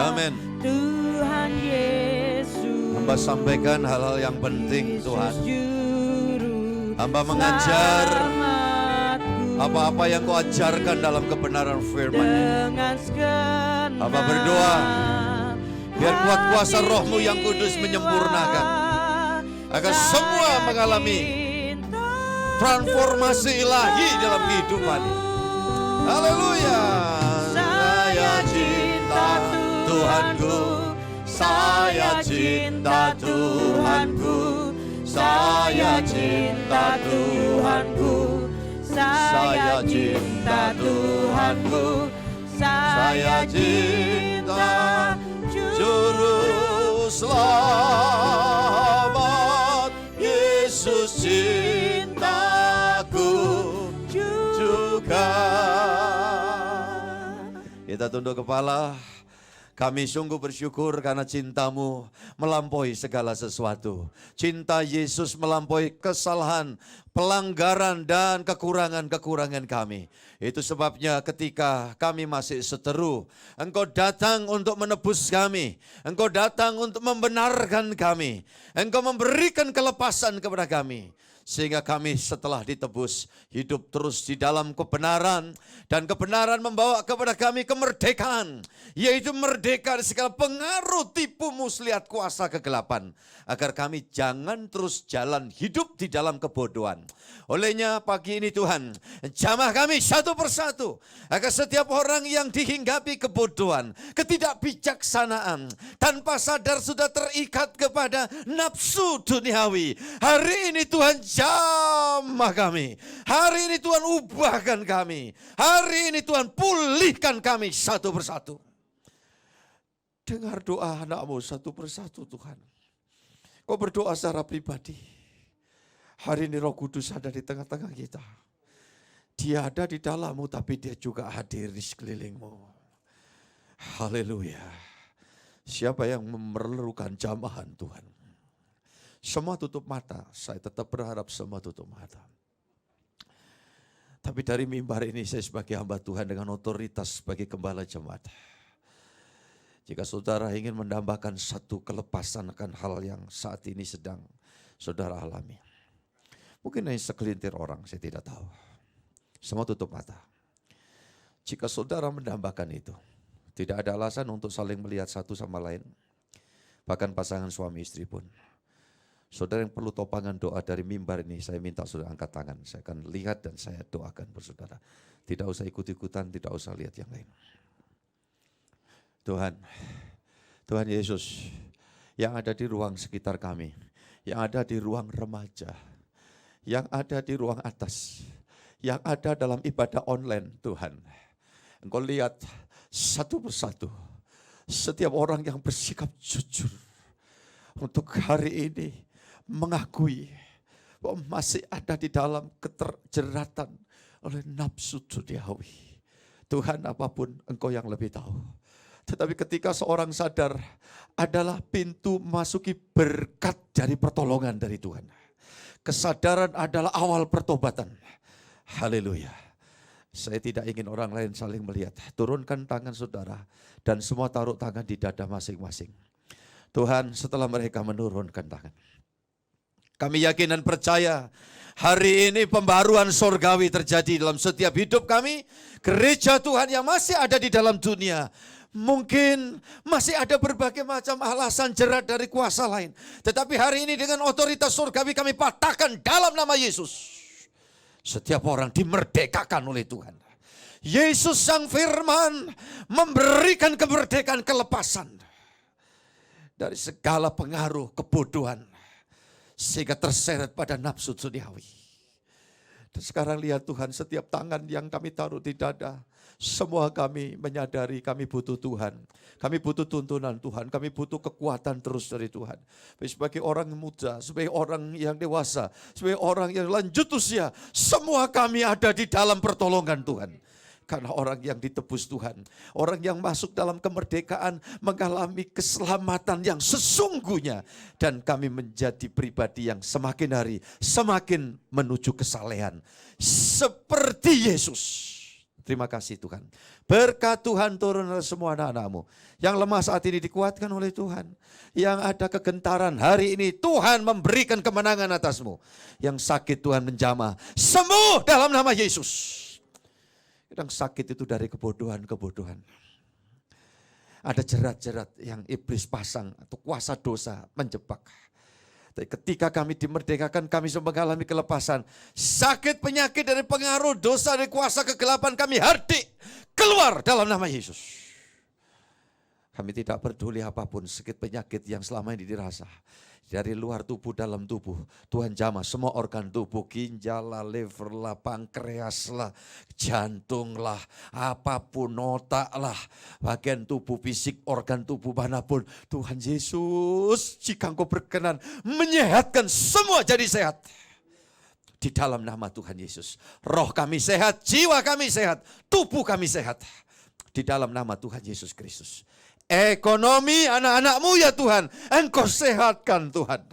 Amin. Tuhan Yesus. Hamba sampaikan hal-hal yang penting Tuhan. Juru Hamba mengajar selamatku. apa-apa yang kau ajarkan dalam kebenaran firman. Dengan segenap Hamba berdoa biar kuat kuasa rohmu yang kudus menyempurnakan. Agar semua mengalami transformasi ilahi dalam kehidupan. Haleluya. Saya cinta Tuhanku. Saya cinta Tuhanku. Saya cinta Tuhanku. Saya cinta Tuhanku. Saya cinta Juru selamat Yesus cintaku juga. Kita tunduk kepala. Kami sungguh bersyukur karena cintamu melampaui segala sesuatu. Cinta Yesus melampaui kesalahan, pelanggaran dan kekurangan-kekurangan kami. Itu sebabnya ketika kami masih seteru, Engkau datang untuk menebus kami. Engkau datang untuk membenarkan kami. Engkau memberikan kelepasan kepada kami. Sehingga kami setelah ditebus hidup terus di dalam kebenaran. Dan kebenaran membawa kepada kami kemerdekaan. Yaitu merdeka dari segala pengaruh tipu muslihat kuasa kegelapan. Agar kami jangan terus jalan hidup di dalam kebodohan. Olehnya pagi ini Tuhan, jamah kami satu persatu. Agar setiap orang yang dihinggapi kebodohan, ketidakbijaksanaan, tanpa sadar sudah terikat kepada nafsu duniawi. Hari ini Tuhan jamah kami. Hari ini Tuhan ubahkan kami. Hari ini Tuhan pulihkan kami satu persatu. Dengar doa anak-Mu satu persatu Tuhan. Kau berdoa secara pribadi. Hari ini Roh Kudus ada di tengah-tengah kita. Dia ada di dalammu tapi dia juga hadir di sekelilingmu. Haleluya. Siapa yang memerlukan jamahan Tuhan? Semua tutup mata. Saya tetap berharap semua tutup mata. Tapi dari mimbar ini saya sebagai hamba Tuhan dengan otoritas sebagai gembala jemaat. Jika saudara ingin mendambakan satu kelepasan akan hal yang saat ini sedang saudara alami. Mungkin hanya segelintir orang, saya tidak tahu. Semua tutup mata. Jika saudara mendambakan itu, tidak ada alasan untuk saling melihat satu sama lain. Bahkan pasangan suami istri pun. Saudara yang perlu topangan doa dari mimbar ini, saya minta saudara angkat tangan. Saya akan lihat dan saya doakan bersaudara. Tidak usah ikut-ikutan, tidak usah lihat yang lain. Tuhan Yesus, yang ada di ruang sekitar kami, yang ada di ruang remaja, yang ada di ruang atas, yang ada dalam ibadah online, Tuhan. Engkau lihat satu persatu, setiap orang yang bersikap jujur untuk hari ini mengakui bahwa masih ada di dalam keterjeratan oleh nafsu duniawi. Tuhan, apapun Engkau yang lebih tahu. Tetapi ketika seorang sadar adalah pintu masuki berkat dari pertolongan dari Tuhan. Kesadaran adalah awal pertobatan. Haleluya. Saya tidak ingin orang lain saling melihat. Turunkan tangan saudara dan semua taruh tangan di dada masing-masing. Tuhan, setelah mereka menurunkan tangan, kami yakin dan percaya hari ini pembaruan sorgawi terjadi dalam setiap hidup kami. Gereja Tuhan yang masih ada di dalam dunia, mungkin masih ada berbagai macam alasan jerat dari kuasa lain. Tetapi hari ini dengan otoritas surgawi kami patahkan dalam nama Yesus. Setiap orang dimerdekakan oleh Tuhan. Yesus Sang Firman memberikan kemerdekaan, kelepasan dari segala pengaruh kebodohan, sehingga terseret pada nafsu duniawi. Dan sekarang lihat Tuhan, setiap tangan yang kami taruh di dada, semua kami menyadari kami butuh Tuhan. Kami butuh tuntunan Tuhan, kami butuh kekuatan terus dari Tuhan. Sebagai orang muda, sebagai orang yang dewasa, sebagai orang yang lanjut usia, semua kami ada di dalam pertolongan Tuhan. Karena orang yang ditebus Tuhan, orang yang masuk dalam kemerdekaan mengalami keselamatan yang sesungguhnya. Dan kami menjadi pribadi yang semakin hari semakin menuju kesalehan. Seperti Yesus. Terima kasih Tuhan. Berkat Tuhan turun oleh semua anak-anak-Mu. Yang lemah saat ini dikuatkan oleh Tuhan. Yang ada kegentaran hari ini Tuhan memberikan kemenangan atasmu. Yang sakit Tuhan menjamah. Sembuh dalam nama Yesus. Kadang sakit itu dari kebodohan-kebodohan. Ada jerat-jerat yang iblis pasang atau kuasa dosa menjebak. Tapi ketika kami dimerdekakan, kami sudah mengalami kelepasan. Sakit penyakit dari pengaruh dosa dari kuasa kegelapan kami hardik keluar dalam nama Yesus. Kami tidak peduli apapun sakit penyakit yang selama ini dirasa. Dari luar tubuh, dalam tubuh, Tuhan jamah semua organ tubuh, ginjal lah, liver lah, pankreas lah, jantung lah, apapun, otak lah, bagian tubuh fisik, organ tubuh manapun. Tuhan Yesus, jika Engkau berkenan menyehatkan semua jadi sehat. Di dalam nama Tuhan Yesus, roh kami sehat, jiwa kami sehat, tubuh kami sehat. Di dalam nama Tuhan Yesus Kristus. Ekonomi anak-anak-Mu ya Tuhan, Engkau sehatkan Tuhan.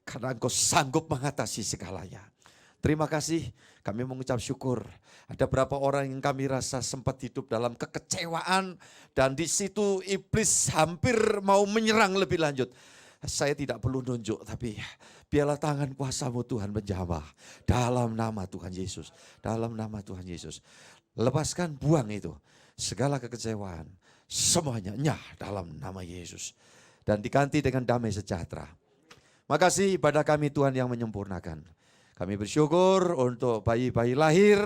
Karena Engkau sanggup mengatasi segalanya. Terima kasih, kami mengucap syukur. Ada berapa orang yang kami rasa sempat hidup dalam kekecewaan. Dan di situ iblis hampir mau menyerang lebih lanjut. Saya tidak perlu nunjuk, tapi biarlah tangan kuasa-Mu Tuhan menjamah. Dalam nama Tuhan Yesus, dalam nama Tuhan Yesus. Lepaskan, buang itu, segala kekecewaan. Semuanya nyah dalam nama Yesus. Dan diganti dengan damai sejahtera. Makasih ibadah kami Tuhan yang menyempurnakan. Kami bersyukur untuk bayi-bayi lahir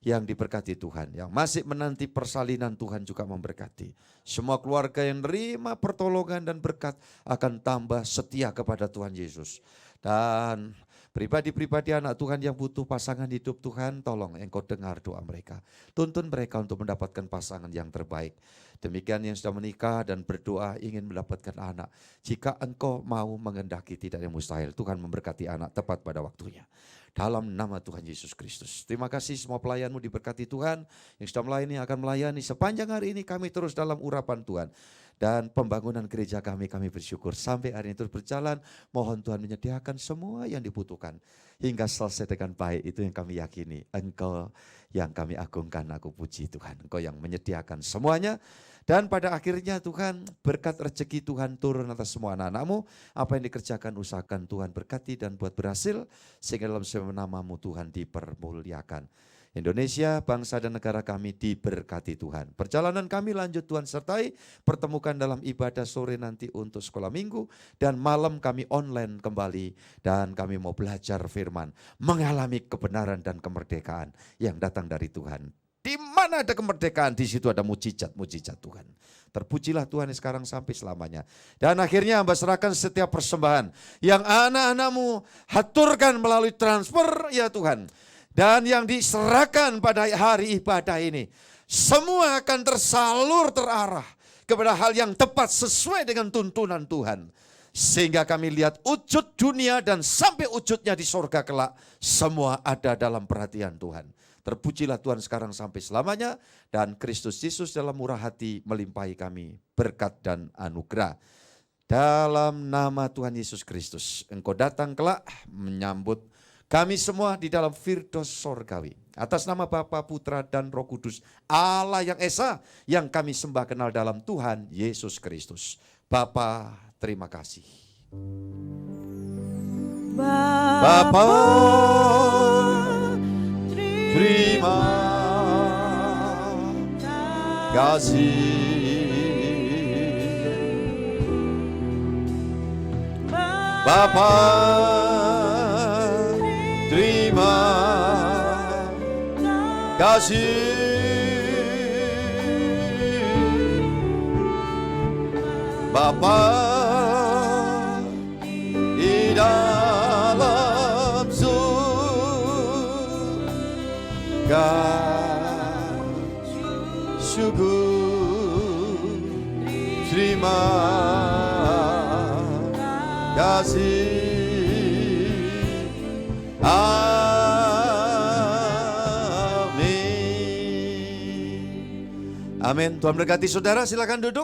yang diberkati Tuhan. Yang masih menanti persalinan Tuhan juga memberkati. Semua keluarga yang menerima pertolongan dan berkat akan tambah setia kepada Tuhan Yesus. Dan pribadi-pribadi anak Tuhan yang butuh pasangan hidup Tuhan, tolong Engkau dengar doa mereka. Tuntun mereka untuk mendapatkan pasangan yang terbaik. Demikian yang sudah menikah dan berdoa ingin mendapatkan anak. Jika Engkau mau mengendaki, tidak ada yang mustahil. Tuhan memberkati anak tepat pada waktunya. Dalam nama Tuhan Yesus Kristus. Terima kasih semua pelayan-Mu diberkati Tuhan. Yang sudah melayani akan melayani. Sepanjang hari ini kami terus dalam urapan Tuhan. dan pembangunan gereja kami bersyukur sampai hari ini terus berjalan. Mohon Tuhan menyediakan semua yang dibutuhkan hingga selesai dengan baik. Itu yang kami yakini. Engkau yang kami agungkan, aku puji Tuhan. Engkau yang menyediakan semuanya. Dan pada akhirnya Tuhan, berkat rezeki Tuhan turun atas semua anak-anak-Mu. Apa yang dikerjakan usahakan Tuhan berkati dan buat berhasil, sehingga dalam semua nama-Mu Tuhan dipermuliakan. Indonesia, bangsa dan negara kami diberkati Tuhan. Perjalanan kami lanjut Tuhan sertai, pertemukan dalam ibadah sore nanti untuk sekolah minggu, dan malam kami online kembali, dan kami mau belajar firman, mengalami kebenaran dan kemerdekaan yang datang dari Tuhan. Di mana ada kemerdekaan, di situ ada mujizat-mujizat Tuhan. Terpujilah Tuhan sekarang sampai selamanya. Dan akhirnya hamba serahkan setiap persembahan yang anak-anak-Mu haturkan melalui transfer ya Tuhan. Dan yang diserahkan pada hari ibadah ini, semua akan tersalur terarah kepada hal yang tepat sesuai dengan tuntunan Tuhan. Sehingga kami lihat wujud dunia dan sampai wujudnya di sorga kelak, semua ada dalam perhatian Tuhan. Terpujilah Tuhan sekarang sampai selamanya, dan Kristus Yesus dalam murah hati melimpahi kami berkat dan anugerah. Dalam nama Tuhan Yesus Kristus, Engkau datang kelak menyambut kami semua di dalam firdaus sorgawi. Atas nama Bapa, Putra, dan Roh Kudus, Allah yang Esa, yang kami sembah kenal dalam Tuhan Yesus Kristus. Bapa, terima kasih. Bapa, terima kasih. Bapa, terima kasih. Bapa, di dalam surga, syukur, terima kasih. Amin. Amin. Tuhan berkati saudara, silakan duduk.